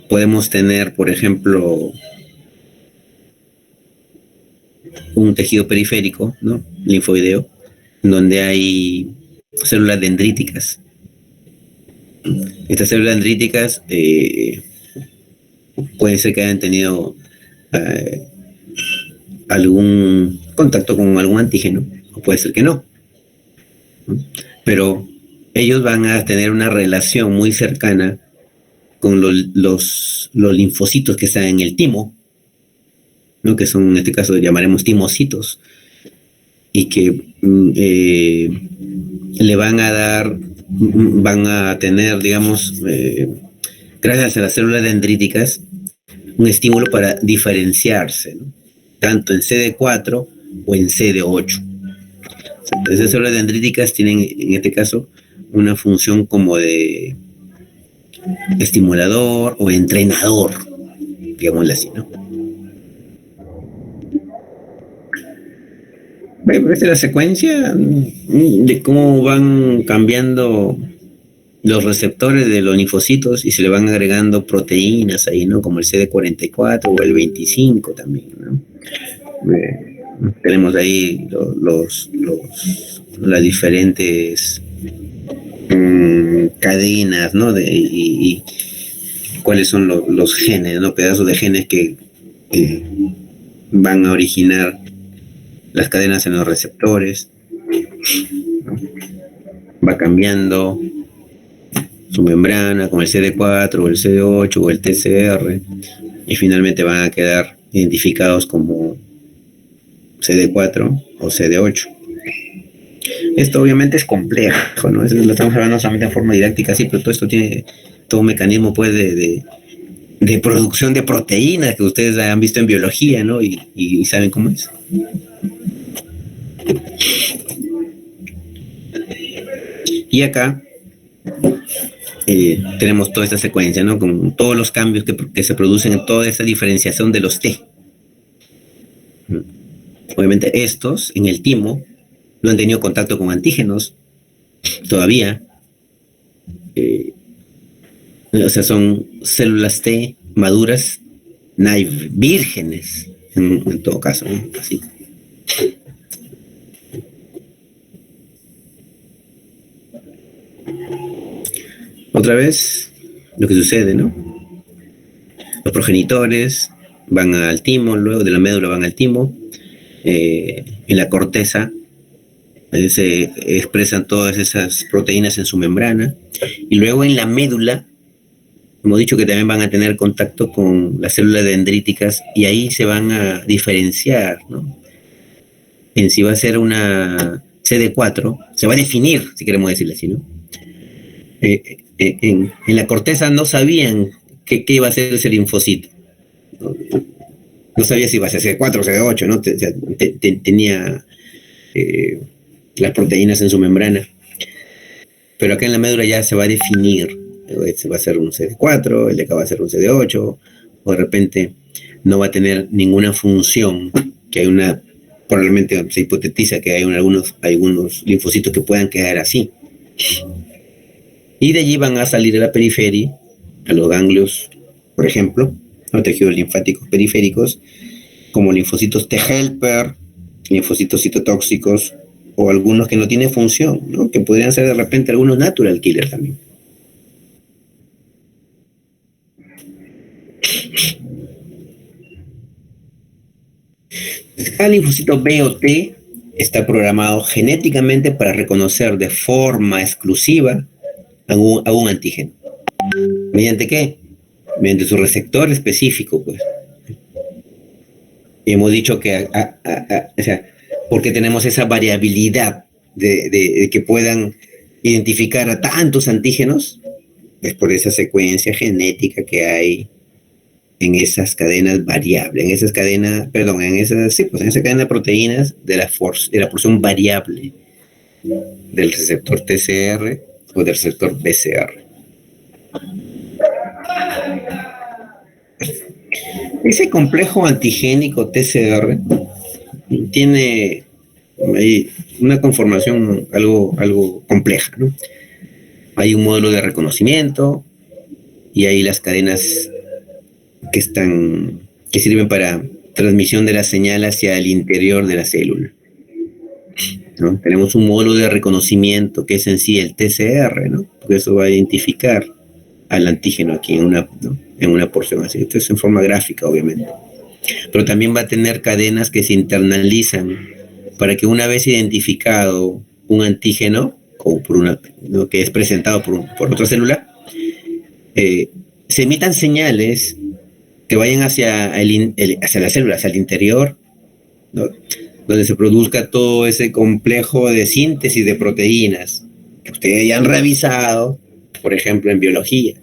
podemos tener, por ejemplo, un tejido periférico, ¿no? Linfoideo, donde hay células dendríticas. Estas células dendríticas puede ser que hayan tenido algún contacto con algún antígeno, o puede ser que no, ¿no? Pero ellos van a tener una relación muy cercana con los linfocitos que están en el timo, ¿no? Que son, en este caso, llamaremos timocitos, y que le van a dar, van a tener, digamos, gracias a las células dendríticas, un estímulo para diferenciarse, ¿no? Tanto en CD4 o en CD8. Entonces, las células dendríticas tienen, en este caso, una función como de estimulador o entrenador, digámoslo así, ¿no? Esta es la secuencia de cómo van cambiando los receptores de los linfocitos y se le van agregando proteínas ahí, ¿no? Como el CD44 o el 25 también, ¿no? Tenemos ahí las diferentes cadenas, ¿no? Y cuáles son los genes, ¿no? Pedazos de genes que van a originar las cadenas en los receptores, ¿no? Va cambiando su membrana con el CD4 o el CD8 o el TCR y finalmente van a quedar identificados como CD4 o CD8. Esto obviamente es complejo, ¿no? Eso lo estamos hablando solamente en forma didáctica, sí, pero todo esto tiene todo un mecanismo, pues, de producción de proteínas que ustedes han visto en biología, ¿no? Y saben cómo es. Y acá tenemos toda esta secuencia, ¿no? Con todos los cambios que se producen en toda esta diferenciación de los T. Obviamente estos, en el timo, no han tenido contacto con antígenos todavía. O sea, son células T maduras, naive, vírgenes, en todo caso, ¿no? Así. Otra vez, lo que sucede, ¿no? Los progenitores van al timo, luego de la médula van al timo, en la corteza se expresan todas esas proteínas en su membrana, y luego en la médula, hemos dicho que también van a tener contacto con las células dendríticas, y ahí se van a diferenciar, ¿no? En si va a ser una CD4, se va a definir, si queremos decirlo así, ¿no? En la corteza no sabían qué iba a ser ese linfocito. No sabía si iba a ser CD4 o CD8, ¿no? Tenía las proteínas en su membrana. Pero acá en la médula ya se va a definir. Se va a ser un CD4, el de acá va a ser un CD8, o de repente no va a tener ninguna función, que hay una, probablemente se hipotetiza que hay algunos linfocitos que puedan quedar así. Y de allí van a salir a la periferia, a los ganglios, por ejemplo, los tejidos linfáticos periféricos, como linfocitos T-helper, linfocitos citotóxicos, o algunos que no tienen función, ¿no? Que podrían ser de repente algunos natural killer también. Cada linfocito B o T está programado genéticamente para reconocer de forma exclusiva a un antígeno. ¿Mediante qué? Mediante su receptor específico, pues. Y hemos dicho que, o sea, porque tenemos esa variabilidad de que puedan identificar a tantos antígenos, es por esa secuencia genética que hay en esas cadenas variables, en esas cadenas, perdón, en esas, sí, pues en esa cadena de proteínas de la porción variable del receptor TCR o del receptor BCR. Ese complejo antigénico TCR tiene ahí una conformación algo compleja, ¿no? Hay un módulo de reconocimiento y hay las cadenas que sirven para transmisión de la señal hacia el interior de la célula, ¿no? Tenemos un módulo de reconocimiento que es en sí el TCR, ¿no? Porque eso va a identificar al antígeno aquí en una porción así. Esto es en forma gráfica, obviamente. Pero también va a tener cadenas que se internalizan para que una vez identificado un antígeno, o ¿no? que es presentado por otra célula, se emitan señales que vayan hacia la célula, hacia el interior, ¿no? Donde se produzca todo ese complejo de síntesis de proteínas que ustedes ya han revisado, por ejemplo, en biología.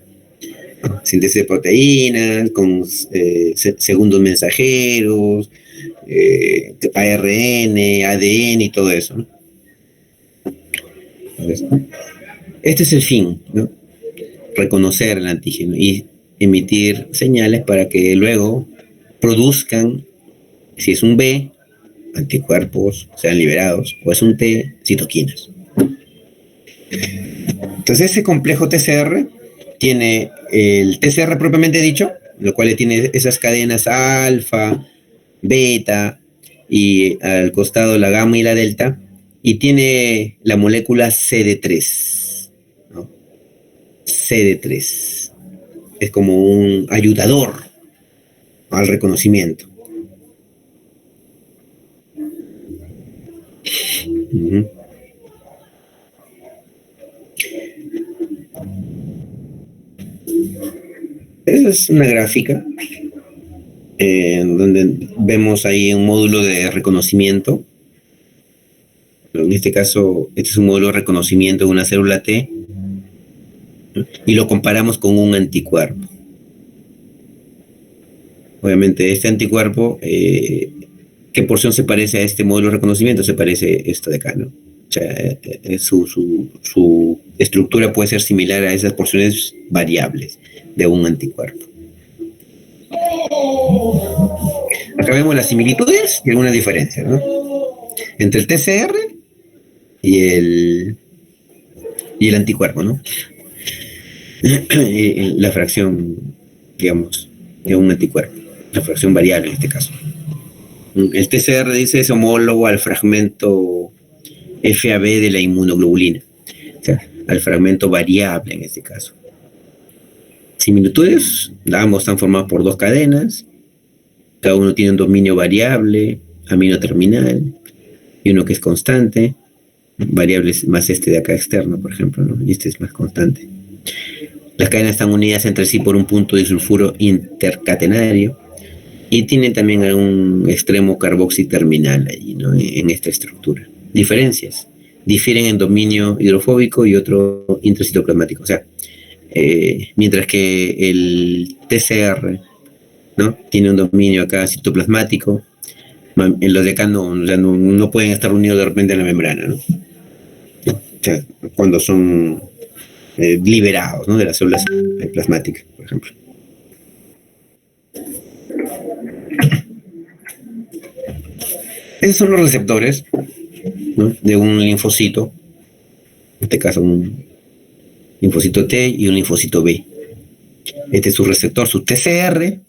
Síntesis de proteínas con segundos mensajeros, ARN, ADN y todo eso, ¿no? Este es el fin, ¿no? Reconocer el antígeno y emitir señales para que luego produzcan, si es un B, anticuerpos sean liberados, o es un T, citoquinas. Entonces ese complejo TCR tiene el TCR propiamente dicho, lo cual tiene esas cadenas alfa, beta y al costado la gamma y la delta, y tiene la molécula CD3, ¿no? CD3 es como un ayudador al reconocimiento. Uh-huh. Esa es una gráfica donde vemos ahí un módulo de reconocimiento. En este caso, este es un módulo de reconocimiento de una célula T, ¿no? Y lo comparamos con un anticuerpo. Obviamente, este anticuerpo, ¿qué porción se parece a este módulo de reconocimiento? Se parece a esto de acá, ¿no? O sea, su estructura puede ser similar a esas porciones variables de un anticuerpo. Acá vemos las similitudes y algunas diferencias, ¿no? Entre el TCR y el anticuerpo, ¿no? La fracción, digamos, de un anticuerpo, la fracción variable en este caso. El TCR dice es homólogo al fragmento FAB de la inmunoglobulina, o sea, al fragmento variable en este caso. Similitudes, ambos están formados por dos cadenas, cada uno tiene un dominio variable, amino terminal, y uno que es constante, variables más este de acá externo, por ejemplo, ¿no? Y este es más constante. Las cadenas están unidas entre sí por un punto de sulfuro intercatenario y tienen también un extremo carboxiterminal allí, ¿no? En esta estructura. Diferencias. Difieren en dominio hidrofóbico y otro intracitoplasmático. O sea, mientras que el TCR, ¿no? Tiene un dominio acá citoplasmático, en los de acá no pueden estar unidos de repente en la membrana, ¿no? O sea, cuando son liberados, ¿no? De las células plasmáticas, por ejemplo. Esos son los receptores, ¿no? De un linfocito, en este caso un linfocito T y un linfocito B. Este es su receptor, su TCR,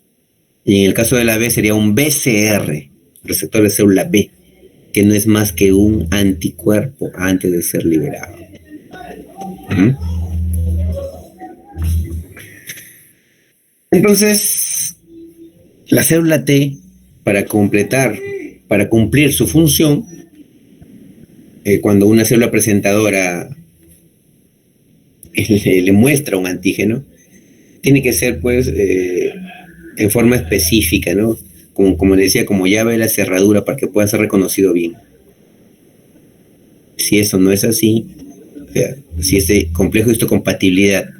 y en el caso de la B sería un BCR, receptor de célula B, que no es más que un anticuerpo antes de ser liberado. Entonces, la célula T, para cumplir su función, cuando una célula presentadora le muestra un antígeno, tiene que ser pues en forma específica, ¿no? Como decía, como llave de la cerradura para que pueda ser reconocido bien. Si eso no es así, o sea, si este complejo de histocompatibilidad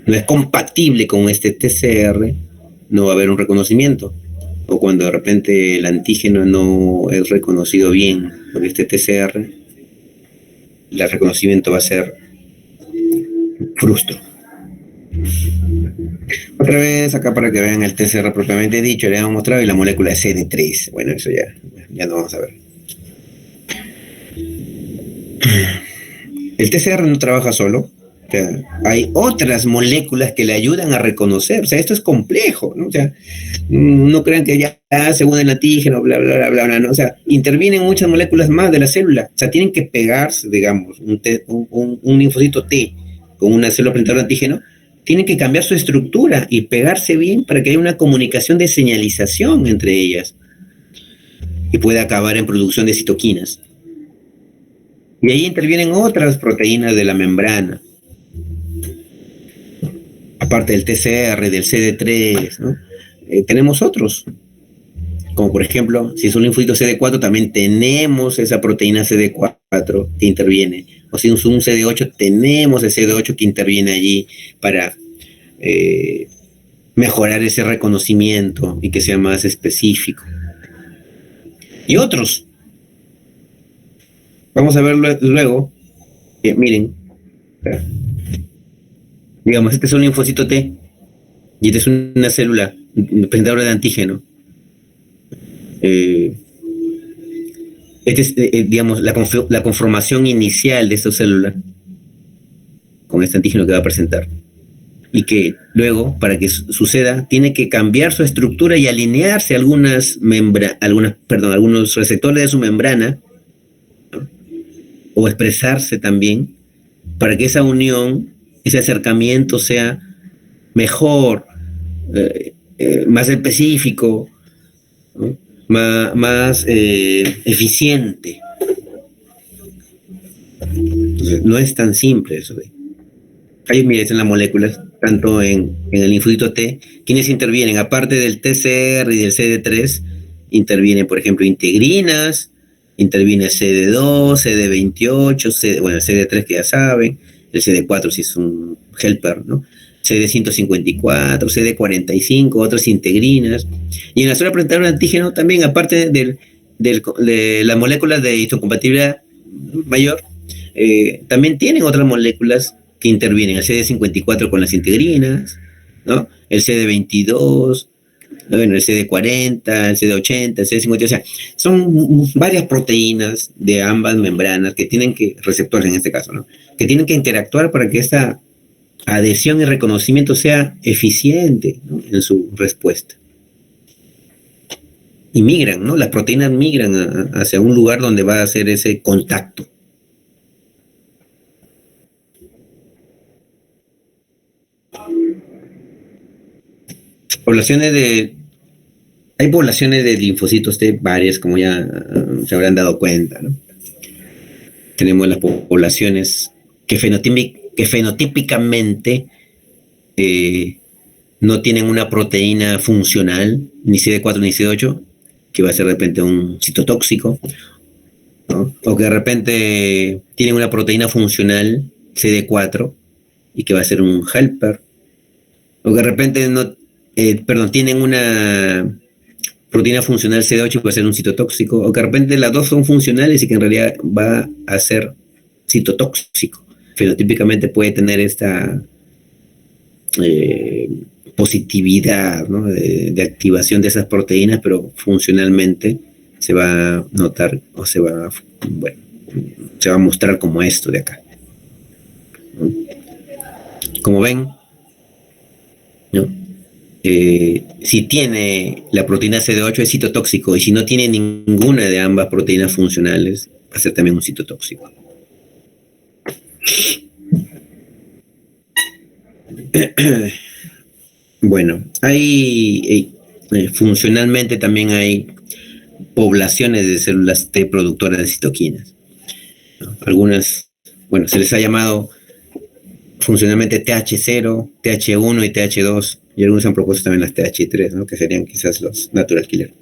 no es compatible con este TCR, no va a haber un reconocimiento. O cuando de repente el antígeno no es reconocido bien por este TCR, el reconocimiento va a ser frustro. Otra vez acá para que vean el TCR propiamente dicho, le hemos mostrado y la molécula CD3. Bueno, eso ya no vamos a ver. El TCR no trabaja solo. O sea, hay otras moléculas que le ayudan a reconocer. O sea, esto es complejo, ¿no? O sea, no crean que ya según el antígeno, bla, bla, bla, bla, bla, ¿no? O sea, intervienen muchas moléculas más de la célula. O sea, tienen que pegarse, digamos, un linfocito T con una célula presentadora de antígeno, tienen que cambiar su estructura y pegarse bien para que haya una comunicación de señalización entre ellas y pueda acabar en producción de citoquinas. Y ahí intervienen otras proteínas de la membrana, aparte del TCR, del CD3, ¿no? Tenemos otros, como por ejemplo, si es un linfocito CD4, también tenemos esa proteína CD4 que interviene, o si es un CD8, tenemos el CD8 que interviene allí para mejorar ese reconocimiento y que sea más específico. Y otros. Vamos a ver luego, miren, digamos, este es un linfocito T y esta es una célula presentadora de antígeno. Este es, digamos, la conformación inicial de esta célula con este antígeno que va a presentar. Y que luego, para que suceda, tiene que cambiar su estructura y alinearse a algunos receptores de su membrana, ¿no? O expresarse también, para que esa unión, ese acercamiento sea mejor, más específico, ¿no? más eficiente. Entonces, no es tan simple eso. Ahí miren en las moléculas, tanto en el linfocito T, quienes intervienen, aparte del TCR y del CD3, intervienen, por ejemplo, integrinas, interviene CD2, CD28, bueno, el CD3 que ya saben, el CD4 si es un helper, ¿no? CD154, CD45, otras integrinas. Y en la célula presentadora de antígeno también, aparte de las moléculas de histocompatibilidad mayor, también tienen otras moléculas que intervienen, el CD54 con las integrinas, ¿no? El CD22, bueno, el CD40, el CD80, el CD50, o sea, son varias proteínas de ambas membranas que tienen que, receptores en este caso, ¿no? Que tienen que interactuar para que esta adhesión y reconocimiento sea eficiente, ¿no? En su respuesta. Y migran, ¿no? Las proteínas migran hacia un lugar donde va a hacer ese contacto. Hay poblaciones de linfocitos T varias, como ya se habrán dado cuenta, ¿no? Tenemos las poblaciones que fenotípicamente no tienen una proteína funcional, ni CD4 ni CD8, que va a ser de repente un citotóxico, ¿no? O que de repente tienen una proteína funcional, CD4, y que va a ser un helper, o que de repente tienen una proteína funcional CD8 que va a ser un citotóxico, o que de repente las dos son funcionales y que en realidad va a ser citotóxico. Fenotípicamente puede tener esta positividad, ¿no? de activación de esas proteínas, pero funcionalmente se va a notar o se va a mostrar como esto de acá, ¿no? Como ven, ¿no? Si tiene la proteína CD8 es citotóxico, y si no tiene ninguna de ambas proteínas funcionales va a ser también un citotóxico. Bueno, funcionalmente también hay poblaciones de células T productoras de citoquinas. Algunas, bueno, se les ha llamado funcionalmente TH0, TH1 y TH2, y algunos han propuesto también las TH3, ¿no? Que serían quizás los natural killer.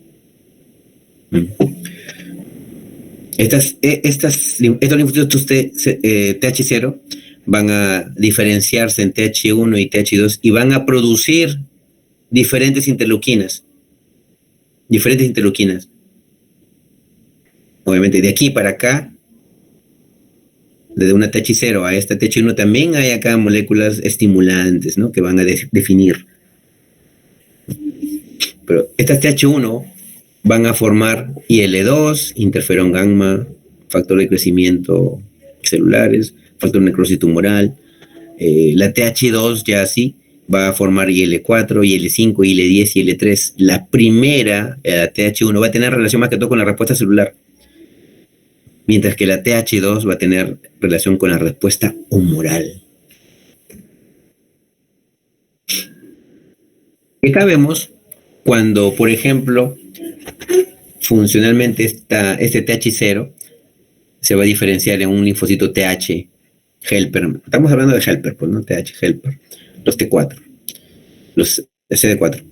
Estos linfocitos TH0 van a diferenciarse en TH1 y TH2 y van a producir diferentes interleuquinas. Obviamente, de aquí para acá, desde una TH0 a esta TH1, también hay acá moléculas estimulantes, ¿no? Que van a definir. Pero estas TH1 van a formar IL-2, interferón gamma, factor de crecimiento celulares, factor de necrosis tumoral. La TH2 ya así va a formar IL-4, IL-5, IL-10, IL-3. La primera, la TH1, va a tener relación más que todo con la respuesta celular, mientras que la TH2 va a tener relación con la respuesta humoral. Y acá vemos cuando, por ejemplo, funcionalmente este TH0 se va a diferenciar en un linfocito TH helper. Estamos hablando de helper, pues, ¿no? TH helper. Los T4, los CD4.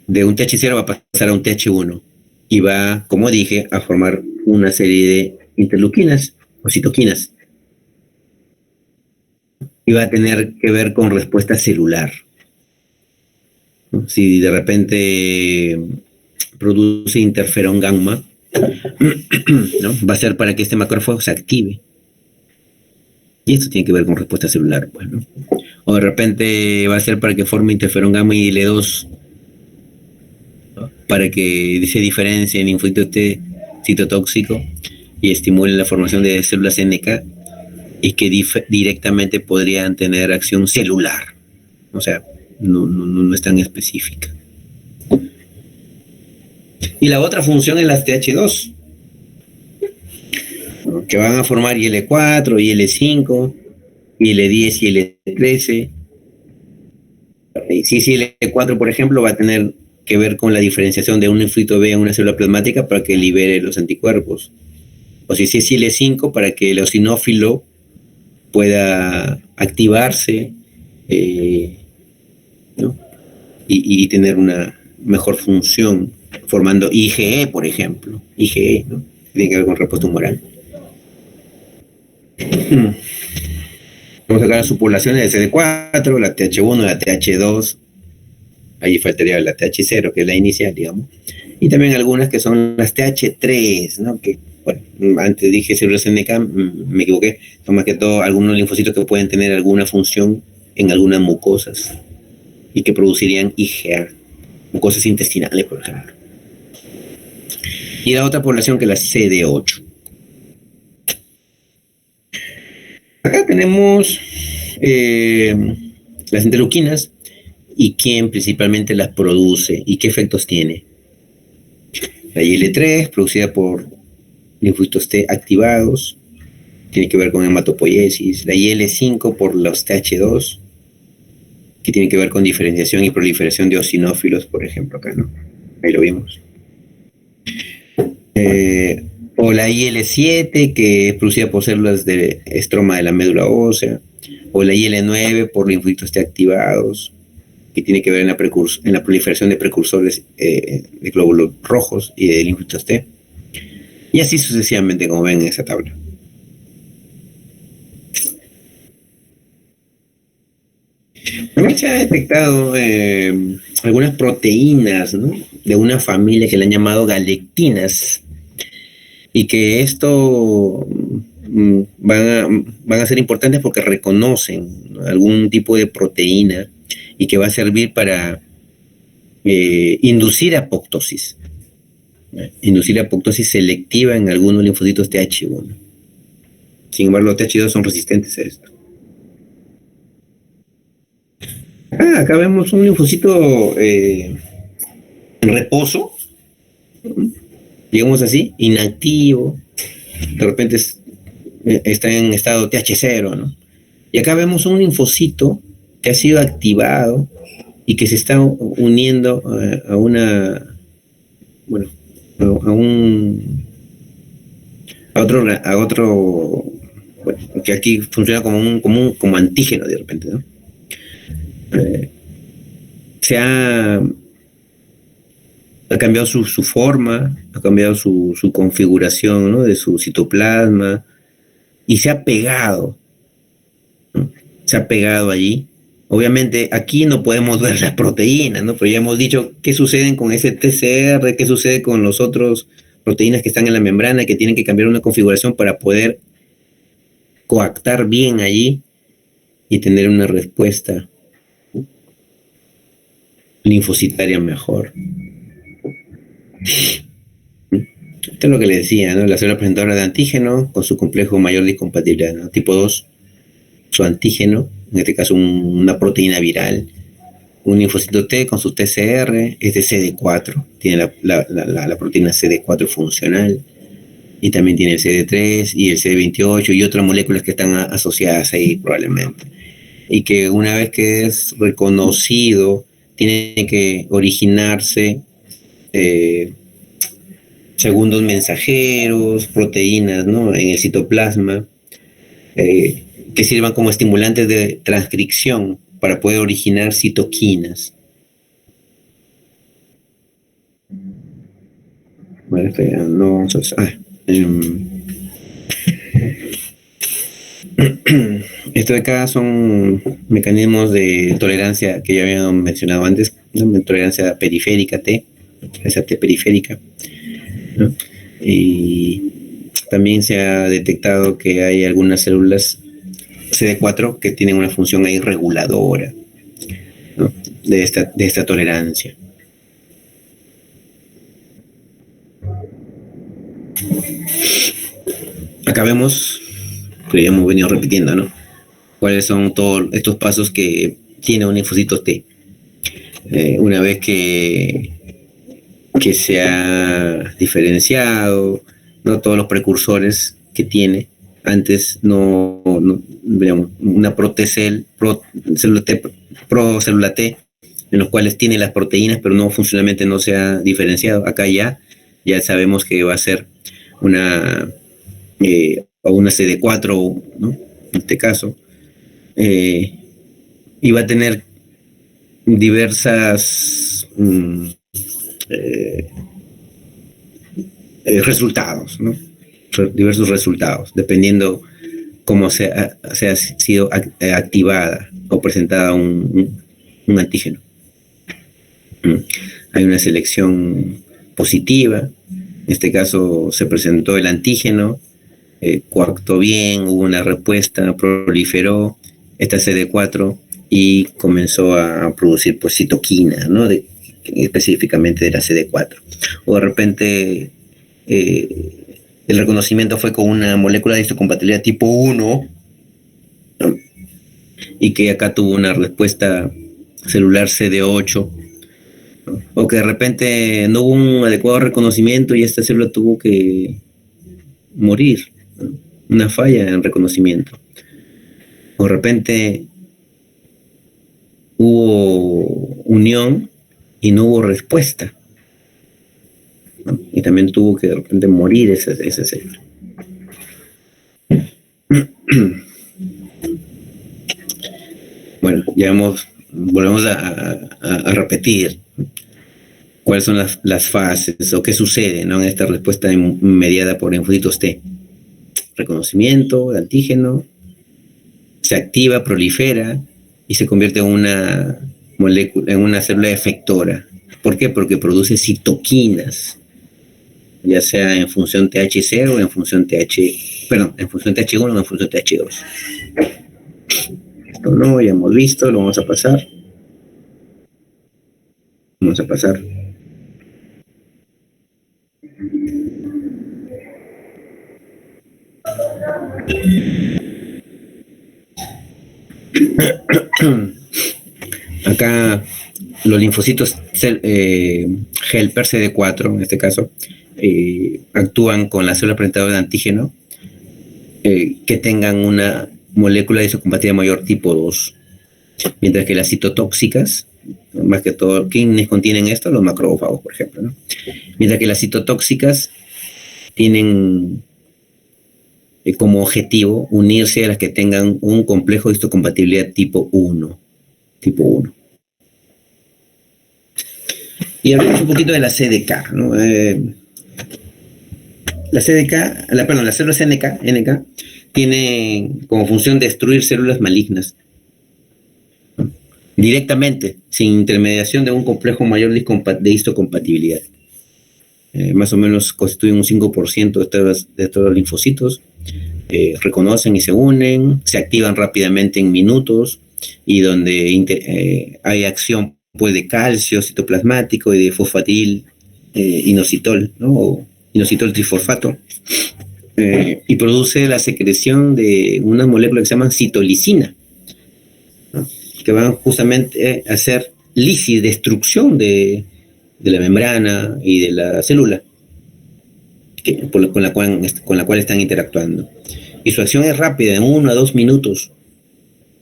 De un TH0 va a pasar a un TH1 y va, como dije, a formar una serie de interleuquinas o citoquinas. Y va a tener que ver con respuesta celular. Si de repente produce interferón gamma, ¿no? Va a ser para que este macrófago se active. Y esto tiene que ver con respuesta celular, pues, ¿no? O de repente va a ser para que forme interferón gamma y IL-2, ¿no? Para que se diferencie en linfocito T citotóxico y estimule la formación de células NK y que directamente podrían tener acción celular. O sea, no es tan específica. Y la otra función es las TH2, que van a formar IL-4, IL-5, IL-10 y IL-13. Si es IL-4, por ejemplo, va a tener que ver con la diferenciación de un linfocito B a una célula plasmática para que libere los anticuerpos. O si es IL-5, para que el eosinófilo pueda activarse, ¿no? y tener una mejor función, formando IgE, por ejemplo. IgE, ¿no? Tiene que ver con respuesta humoral. Vamos a sacar las subpoblaciones de CD4, la TH1, la TH2. Ahí faltaría la TH0, que es la inicial, digamos. Y también algunas que son las TH3, ¿no? Que, bueno, antes dije células NK, me equivoqué. Son más que todo algunos linfocitos que pueden tener alguna función en algunas mucosas y que producirían IgA, mucosas intestinales, por ejemplo. Y la otra población que es la CD8. Acá tenemos las interleuquinas y quién principalmente las produce y qué efectos tiene. La IL-3, producida por linfocitos T activados, tiene que ver con hematopoiesis. La IL-5 por los TH2, que tiene que ver con diferenciación y proliferación de eosinófilos, por ejemplo, acá, ¿no? Ahí lo vimos. O la IL-7, que es producida por células de estroma de la médula ósea. O la IL-9 por linfocitos T activados, que tiene que ver en la proliferación de precursores de glóbulos rojos y de linfocitos T. Y así sucesivamente, como ven en esa tabla. También se ha detectado algunas proteínas, ¿no? De una familia que le han llamado galectinas, y que esto van a ser importantes porque reconocen, ¿no?, algún tipo de proteína y que va a servir para inducir apoptosis. Inducir apoptosis selectiva en algunos linfocitos TH1. Sin embargo, los TH2 son resistentes a esto. Acá vemos un linfocito en reposo, digamos así, inactivo. De repente está en estado TH0, ¿no? Y acá vemos un linfocito que ha sido activado y que se está uniendo a una, bueno, a otro bueno, que aquí funciona como antígeno de repente, ¿no? Se ha cambiado su forma, ha cambiado su configuración, ¿no? De su citoplasma, y se ha pegado, ¿no? Se ha pegado allí. Obviamente aquí no podemos ver las proteínas, ¿no? Pero ya hemos dicho qué sucede con ese TCR, qué sucede con los otros proteínas que están en la membrana, que tienen que cambiar una configuración para poder coactar bien allí y tener una respuesta linfocitaria mejor. Esto es lo que le decía, ¿no? La célula presentadora de antígeno con su complejo mayor de incompatibilidad, ¿no? Tipo 2, su antígeno, en este caso una proteína viral, un linfocito T con su TCR, es de CD4, tiene la proteína CD4 funcional, y también tiene el CD3 y el CD28 y otras moléculas que están asociadas ahí probablemente. Y que una vez que es reconocido, tiene que originarse segundos mensajeros, proteínas, ¿no? En el citoplasma, que sirvan como estimulantes de transcripción para poder originar citoquinas. Bueno, esto ya no... Esto de acá son mecanismos de tolerancia que ya habíamos mencionado antes, ¿no? Tolerancia periférica T, esa T periférica, ¿no? Y también se ha detectado que hay algunas células CD4 que tienen una función ahí reguladora, ¿no? de esta tolerancia. Acá vemos, que ya hemos venido repitiendo, ¿no? Cuáles son todos estos pasos que tiene un linfocito T. Una vez que se ha diferenciado, ¿no? Todos los precursores que tiene, antes digamos, una célula T, en los cuales tiene las proteínas, pero no funcionalmente no se ha diferenciado. Acá ya sabemos que va a ser una CD4, ¿no? En este caso, y va a tener diversas resultados, ¿no? Diversos resultados, dependiendo cómo se ha sido activada o presentada un antígeno. Hay una selección positiva, en este caso se presentó el antígeno, coactó bien, hubo una respuesta, proliferó esta CD4 y comenzó a producir pues, citoquina, ¿no? Específicamente de la CD4. O de repente el reconocimiento fue con una molécula de histocompatibilidad tipo 1, ¿no? Y que acá tuvo una respuesta celular CD8, ¿no? O que de repente no hubo un adecuado reconocimiento y esta célula tuvo que morir, ¿no? Una falla en reconocimiento. O de repente hubo unión y no hubo respuesta, ¿no? Y también tuvo que de repente morir esa célula. Bueno, volvemos a repetir cuáles son las fases o qué sucede, ¿no? En esta respuesta mediada por linfocitos T. Reconocimiento de antígeno, se activa, prolifera y se convierte en una molécula, en una célula efectora. ¿Por qué? Porque produce citoquinas, ya sea en función TH0 o en función en función TH1 o en función TH2. Esto no, ya hemos visto, lo vamos a pasar. Vamos a pasar. Acá los linfocitos helper CD4, en este caso, actúan con la célula presentadora de antígeno que tengan una molécula de isocompatibilidad mayor tipo 2, mientras que las citotóxicas, más que todo, ¿quiénes contienen esto? Los macrófagos, por ejemplo, ¿no? Mientras que las citotóxicas tienen como objetivo unirse a las que tengan un complejo de histocompatibilidad tipo 1. Y hablamos un poquito de la CDK, ¿no? La célula NK tiene como función destruir células malignas, ¿no? Directamente, sin intermediación de un complejo mayor de histocompatibilidad. Más o menos constituyen un 5% de todos los linfocitos. Reconocen y se unen, se activan rápidamente en minutos, y donde hay acción pues, de calcio citoplasmático y de fosfatil inositol, ¿no? O inositol trifosfato, y produce la secreción de unas moléculas que se llaman citolicina, ¿no? Que van justamente a hacer lisis, destrucción de la membrana y de la célula con la cual están interactuando. Y su acción es rápida, en 1 a 2 minutos.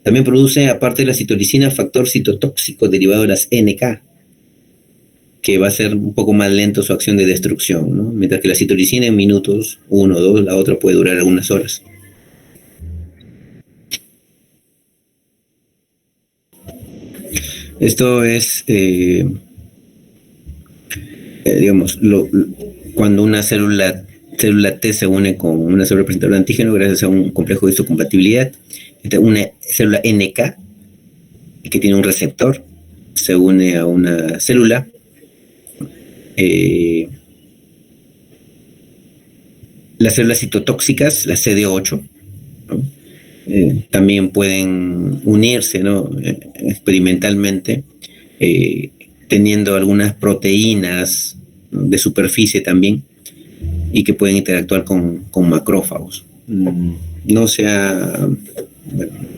También produce, aparte de la citolicina, factor citotóxico derivado de las NK, que va a ser un poco más lento su acción de destrucción, ¿no? Mientras que la citolicina en minutos, 1 o 2, la otra puede durar algunas horas. Esto es, digamos, cuando una célula T se une con una célula presentadora de antígeno gracias a un complejo de histocompatibilidad. Una célula NK, que tiene un receptor, se une a una célula. Las células citotóxicas, las CD8, ¿no? También pueden unirse, ¿no? Experimentalmente, teniendo algunas proteínas, ¿no? De superficie también, y que pueden interactuar con macrófagos. No se ha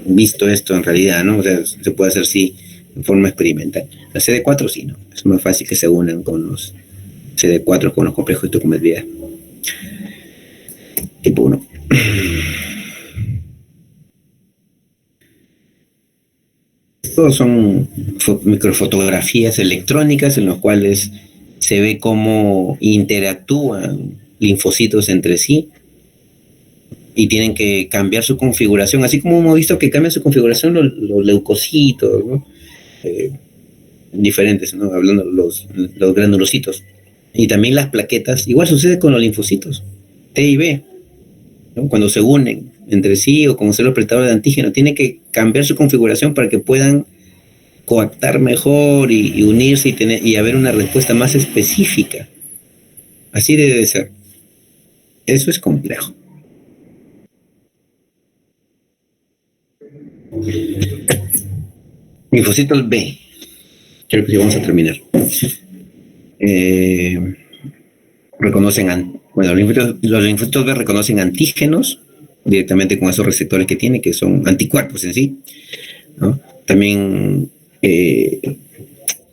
visto esto en realidad, ¿no? O sea, se puede hacer sí en forma experimental. La CD4 sí, ¿no? Es más fácil que se unan con los CD4 con los complejos de histocompatibilidad tipo 1. Estos son microfotografías electrónicas en las cuales se ve cómo interactúan linfocitos entre sí y tienen que cambiar su configuración, así como hemos visto que cambian su configuración los leucocitos, ¿no? Diferentes, ¿no? Hablando los granulocitos. Y también las plaquetas. Igual sucede con los linfocitos T y B, ¿no? Cuando se unen entre sí o como células prestadoras de antígeno, tiene que cambiar su configuración para que puedan coactar mejor y unirse y haber una respuesta más específica. Así debe ser. Eso es complejo. Linfocitos B. Creo que ya vamos a terminar. Los linfocitos B reconocen antígenos directamente con esos receptores que tiene, que son anticuerpos en sí, ¿no? También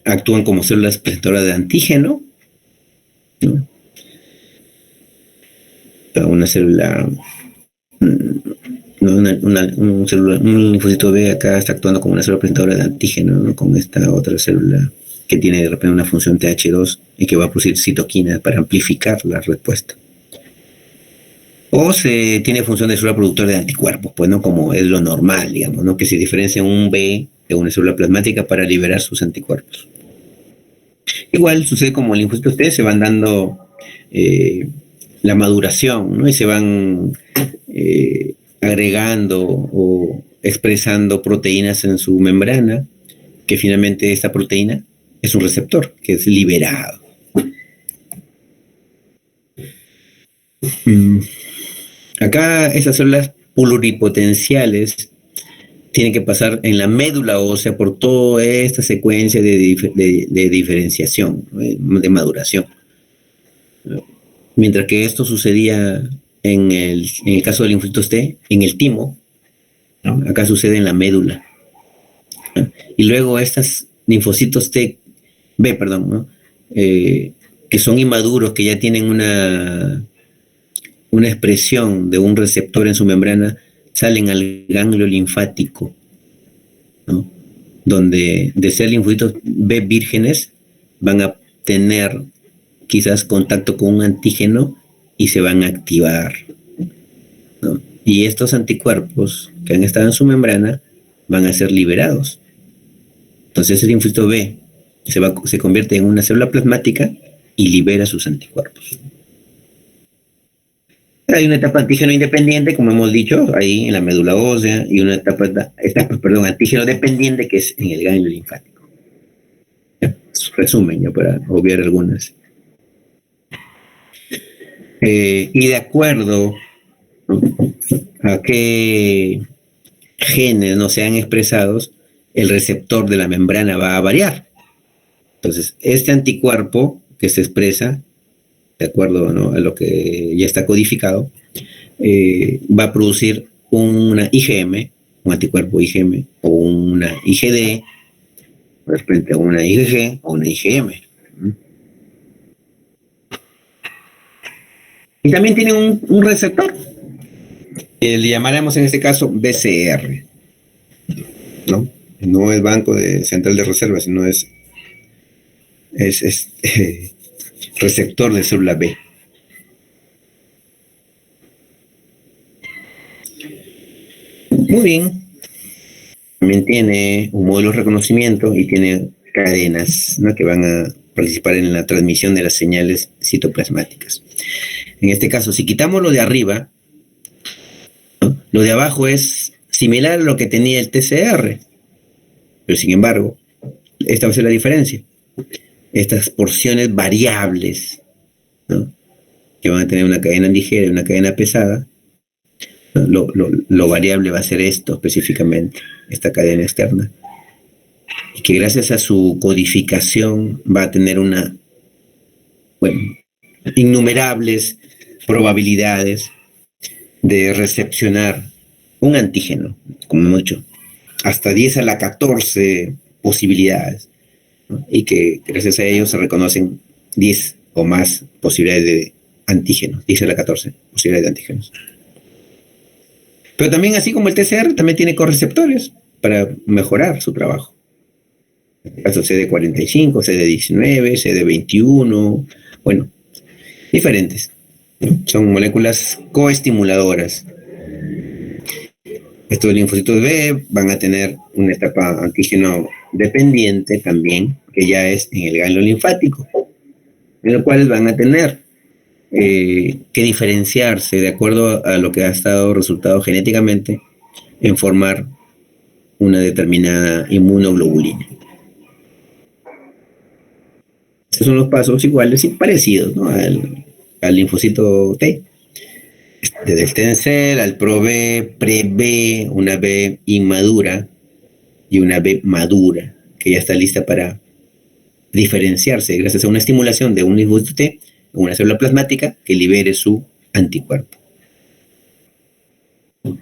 actúan como células presentadoras de antígeno, ¿no? Una célula, un linfocito B acá está actuando como una célula presentadora de antígeno, ¿no? Con esta otra célula que tiene de repente una función TH2 y que va a producir citoquinas para amplificar la respuesta. O se tiene función de célula productora de anticuerpos, pues, ¿no? Como es lo normal, digamos, ¿no? Que se diferencia un B de una célula plasmática para liberar sus anticuerpos. Igual sucede como el linfocito T, se van dando la maduración, ¿no? Y se van agregando o expresando proteínas en su membrana, que finalmente esta proteína es un receptor que es liberado. Acá esas células pluripotenciales tienen que pasar en la médula ósea por toda esta secuencia de diferenciación, de maduración. Mientras que esto sucedía en el caso del linfocitos T, en el timo, ¿no? Acá sucede en la médula. Y luego estas linfocitos B, ¿no? Que son inmaduros, que ya tienen una expresión de un receptor en su membrana, salen al ganglio linfático, ¿no? Donde de ser linfocitos B vírgenes van a tener quizás contacto con un antígeno y se van a activar. ¿no? Y estos anticuerpos que han estado en su membrana van a ser liberados. Entonces el linfocito B se convierte en una célula plasmática y libera sus anticuerpos. Hay una etapa antígeno independiente, como hemos dicho, ahí en la médula ósea, y una etapa antígeno dependiente, que es en el ganglio linfático. Resumen, ya para obviar algunas. Y de acuerdo, ¿no?, a qué genes no sean expresados, el receptor de la membrana va a variar. Entonces, este anticuerpo que se expresa, de acuerdo, ¿no?, a lo que ya está codificado, va a producir una IgM, un anticuerpo IgM, o una IgD, frente a una IgG o una IgM. Y también tiene un receptor, le llamaremos en este caso BCR, ¿no? No es Banco Central de Reserva, sino es receptor de célula B. Muy bien. También tiene un módulo de reconocimiento y tiene cadenas, ¿no?, que van a participar en la transmisión de las señales citoplasmáticas. En este caso, si quitamos lo de arriba, ¿no?, lo de abajo es similar a lo que tenía el TCR, pero sin embargo, esta va a ser la diferencia. Estas porciones variables, ¿no?, que van a tener una cadena ligera y una cadena pesada, ¿no?, lo variable va a ser esto específicamente, esta cadena externa, y que gracias a su codificación va a tener innumerables probabilidades de recepcionar un antígeno, como mucho, hasta 10 a la 14 posibilidades, ¿no?, y que gracias a ello se reconocen 10 o más posibilidades de antígenos, 10 a la 14 posibilidades de antígenos. Pero también, así como el TCR, también tiene correceptores para mejorar su trabajo. En el caso CD45, CD19, CD21, bueno, diferentes. Son moléculas coestimuladoras. Estos linfocitos B van a tener una etapa antígeno dependiente también, que ya es en el ganglio linfático, en los cuales van a tener que diferenciarse de acuerdo a lo que ha estado resultado genéticamente en formar una determinada inmunoglobulina. Estos son los pasos iguales y parecidos, ¿no?, al linfocito T. Desde el TENCEL al ProB, pre-B, una B inmadura y una B madura, que ya está lista para diferenciarse gracias a una estimulación de un linfocito T, una célula plasmática que libere su anticuerpo. Bueno,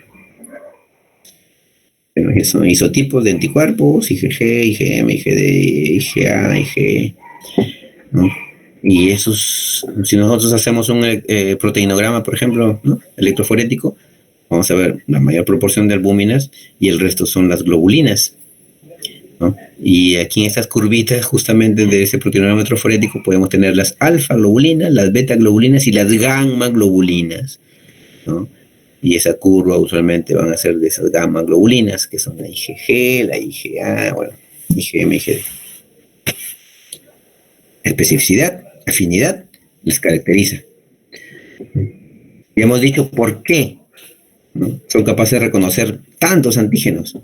son isotipos de anticuerpos, IgG, IgM, IgD, IgA, Ig, ¿no? Y esos, si nosotros hacemos un proteinograma, por ejemplo, ¿no?, electroforético, vamos a ver la mayor proporción de albúminas y el resto son las globulinas, ¿no? Y aquí en estas curvitas, justamente de ese proteinograma electroforético, podemos tener las alfa globulinas, las beta globulinas y las gamma globulinas, ¿no? Y esa curva usualmente van a ser de esas gamma globulinas, que son la IgG, la IgA, bueno, IgM, IgD. Especificidad, afinidad, les caracteriza. Y hemos dicho por qué, ¿no?, son capaces de reconocer tantos antígenos,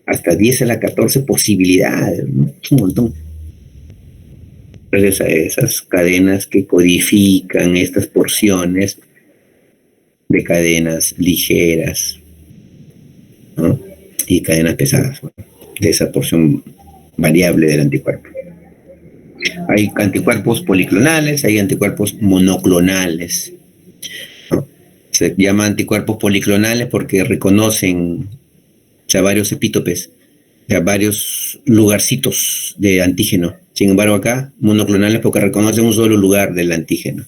hasta 10 a la 14 posibilidades, ¿no?, es un montón. Gracias a esas cadenas que codifican estas porciones de cadenas ligeras, ¿no?, y cadenas pesadas, ¿no?, de esa porción variable del anticuerpo. Hay anticuerpos policlonales, hay anticuerpos monoclonales, ¿no? Se llaman anticuerpos policlonales porque reconocen, o sea, varios epítopes, o sea, varios lugarcitos de antígeno. Sin embargo, acá, monoclonales porque reconocen un solo lugar del antígeno.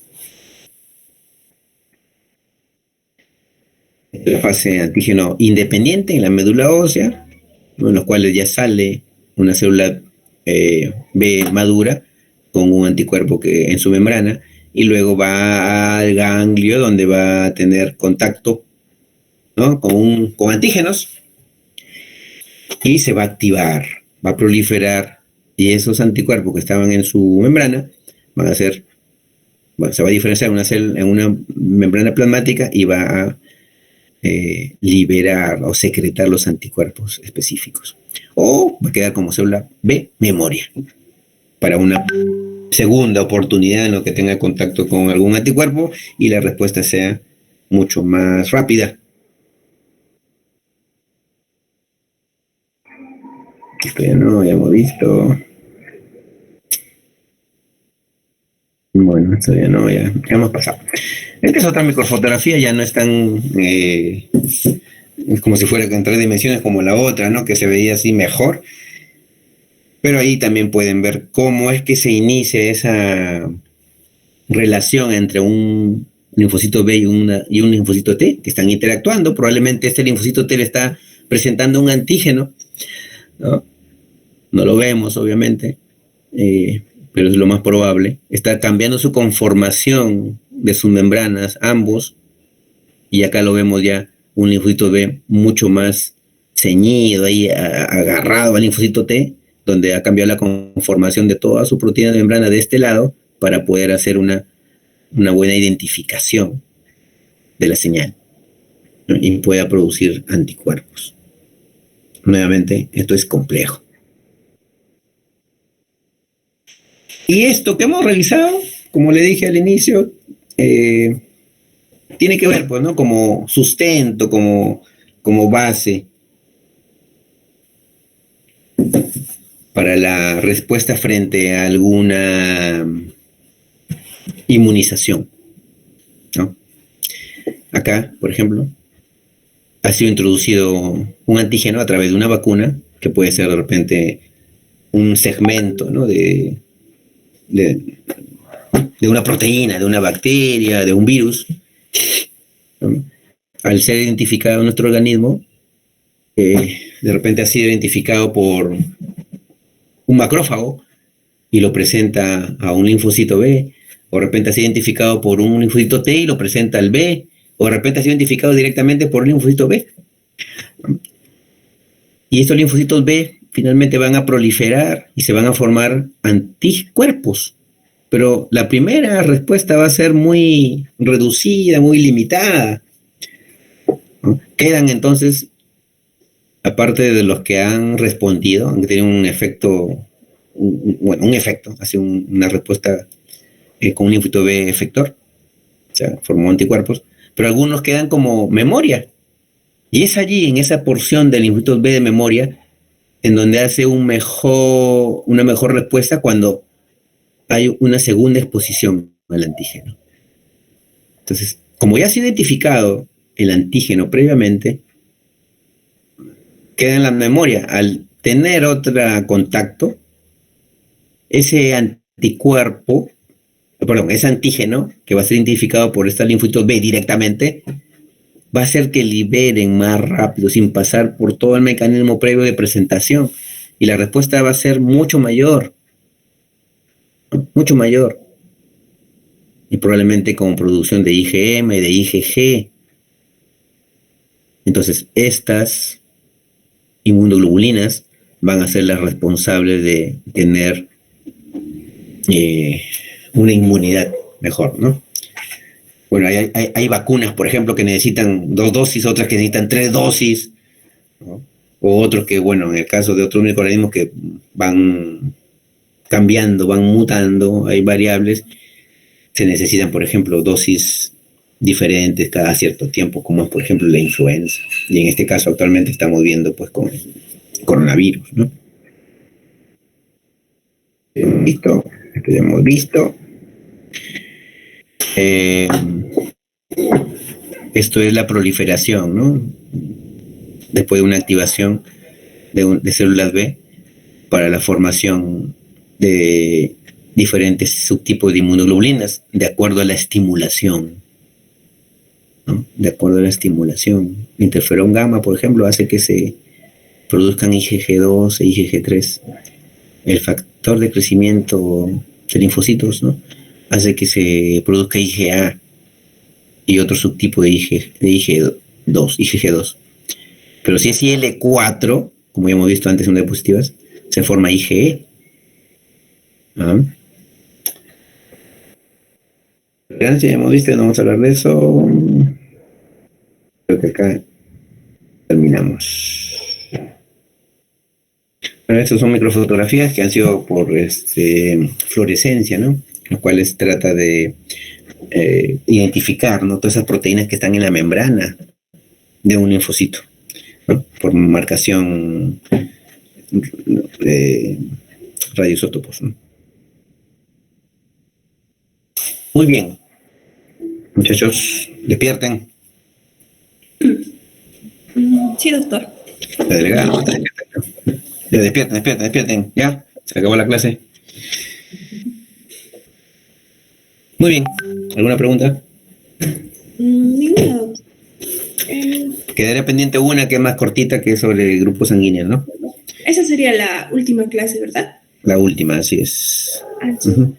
La fase antígeno independiente en la médula ósea, ¿no?, en los cuales ya sale una célula B madura con un anticuerpo que en su membrana, y luego va al ganglio donde va a tener contacto ¿no? Con antígenos, y se va a activar, va a proliferar, y esos anticuerpos que estaban en su membrana van a ser, bueno, se va a diferenciar en una membrana plasmática y va a liberar o secretar los anticuerpos específicos. O va a quedar como célula B, memoria, para una segunda oportunidad en lo que tenga contacto con algún anticuerpo y la respuesta sea mucho más rápida. Esto ya no, ya hemos visto. Bueno, esto ya no, ya hemos pasado. Esta es otra microfotografía, ya no es tan... es como si fuera en 3 dimensiones como la otra, ¿no? Que se veía así mejor. Pero ahí también pueden ver cómo es que se inicia esa relación entre un linfocito B y un linfocito T, que están interactuando. Probablemente este linfocito T le está presentando un antígeno, ¿no? No lo vemos, obviamente, pero es lo más probable. Está cambiando su conformación de sus membranas, ambos, y acá lo vemos ya, un linfocito B mucho más ceñido, ahí agarrado al linfocito T, donde ha cambiado la conformación de toda su proteína de membrana de este lado para poder hacer una buena identificación de la señal, ¿no? Y pueda producir anticuerpos. Nuevamente, esto es complejo. Y esto que hemos revisado, como le dije al inicio, tiene que ver, pues, ¿no? Como sustento, como base para la respuesta frente a alguna inmunización, ¿no? Acá, por ejemplo, ha sido introducido un antígeno a través de una vacuna, que puede ser de repente un segmento, ¿no? de una proteína, de una bacteria, de un virus, ¿no? Al ser identificado en nuestro organismo, de repente ha sido identificado por un macrófago y lo presenta a un linfocito B, o de repente ha sido identificado por un linfocito T y lo presenta al B, o de repente ha sido identificado directamente por un linfocito B. Y estos linfocitos B finalmente van a proliferar y se van a formar anticuerpos. Pero la primera respuesta va a ser muy reducida, muy limitada, ¿no? Quedan entonces, aparte de los que han respondido, aunque tienen un efecto, un efecto, hace una respuesta con un linfocito B efector, o sea, formó anticuerpos, pero algunos quedan como memoria. Y es allí, en esa porción del linfocito B de memoria, en donde hace una mejor respuesta cuando hay una segunda exposición al antígeno. Entonces, como ya se ha identificado el antígeno previamente, queda en la memoria. Al tener otro contacto, ese anticuerpo, perdón, ese antígeno que va a ser identificado por esta linfocito B directamente, va a hacer que liberen más rápido, sin pasar por todo el mecanismo previo de presentación. Y la respuesta va a ser mucho mayor. Mucho mayor. Y probablemente con producción de IgM, de IgG. Entonces, estas inmunoglobulinas van a ser las responsables de tener una inmunidad mejor, ¿no? Bueno, hay vacunas, por ejemplo, que necesitan 2 dosis, otras que necesitan 3 dosis, ¿no? O otros que, bueno, en el caso de otros microorganismos que van cambiando, van mutando, hay variables, se necesitan, por ejemplo, dosis diferentes cada cierto tiempo, como es, por ejemplo, la influenza. Y en este caso actualmente estamos viendo, pues, con el coronavirus, ¿no? Listo, esto ya hemos visto. Esto es la proliferación, ¿no? Después de una activación de células B para la formación de diferentes subtipos de inmunoglobulinas, de acuerdo a la estimulación, ¿no? De acuerdo a la estimulación. Interferón gamma, por ejemplo, hace que se produzcan IgG2 e IgG3. El factor de crecimiento de linfocitos, ¿no? Hace que se produzca IgA y otro subtipo de IgG, 2, IgG2. Pero si es IL4, como ya hemos visto antes en diapositivas, se forma IgE. ¿Ah? Ya hemos visto, no vamos a hablar de eso. Creo que acá terminamos. Bueno, estas son microfotografías que han sido por fluorescencia, ¿no? Lo cual trata de identificar, ¿no? Todas esas proteínas que están en la membrana de un linfocito, ¿no? Por marcación de radioisótopos, ¿no? Muy bien, muchachos, despierten. Sí, doctor. La delegada, ya, despierten, ya, se acabó la clase. Muy bien, ¿alguna pregunta? Ninguna, doctor. Quedaría pendiente una que es más cortita, que es sobre grupos sanguíneos, ¿no? Esa sería la última clase, ¿verdad? La última, así es. Ah, sí. Uh-huh.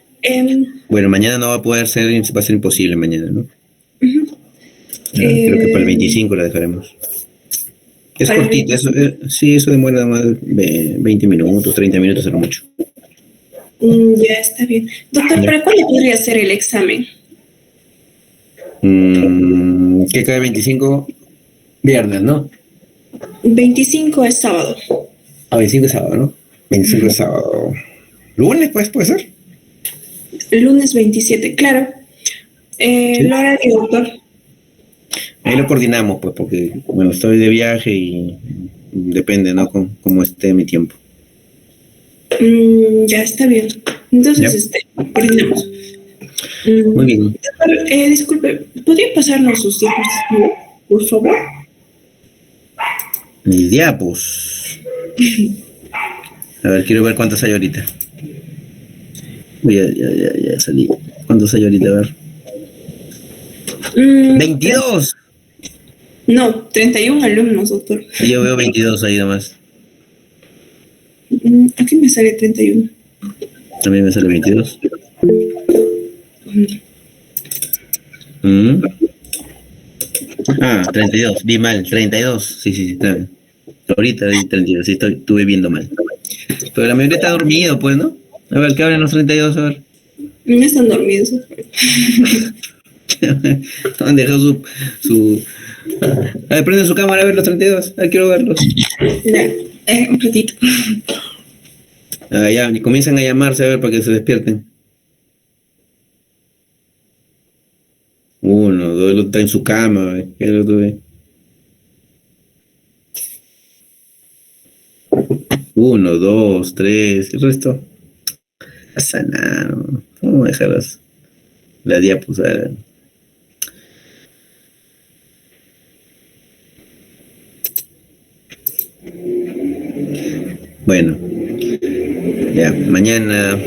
Bueno, mañana no va a poder ser, va a ser imposible mañana, ¿no? Creo que para el 25 la dejaremos. Es cortita, eso, sí, eso demora más 20 minutos, 30 minutos, era mucho. Ya está bien. Doctor, ¿para cuándo podría ser el examen? ¿Qué cae 25? Viernes, ¿no? 25 es sábado. Ah, 25 es sábado, ¿no? 25 es sábado. ¿Lunes, pues, puede ser? Lunes 27, claro. ¿Sí? Lo hará el doctor. Ahí lo coordinamos, pues, porque, bueno, estoy de viaje y depende, ¿no? Cómo esté mi tiempo. Ya está bien. Entonces, coordinamos. Muy bien. Doctor, disculpe, ¿podría pasarnos sus diapositivas, por favor? Mis diapos. A ver, quiero ver cuántos hay ahorita. Ya salí. ¿Cuántos hay ahorita? A ver. 22. No, 31 alumnos, doctor. Yo veo 22 ahí nomás. Aquí me sale 31. También me sale 22. Ah, 32. Vi mal, 32. Sí, está bien. Ahorita hay 32, sí, estuve viendo mal. Pero la mayoría está dormido, pues, ¿no? A ver, ¿qué hablan los 32? A ver. No están dormidos. Han dejado su... A ver, prende su cámara a ver los 32. A ver, quiero verlos. Ya, un ratito. Ya, y comienzan a llamarse a ver para que se despierten. 1, 2, el otro está en su cama. El otro ve. 1, 2, 3, el resto. No pasa nada, ¿no? Vamos a dejar la diapositiva. Bueno, ya, mañana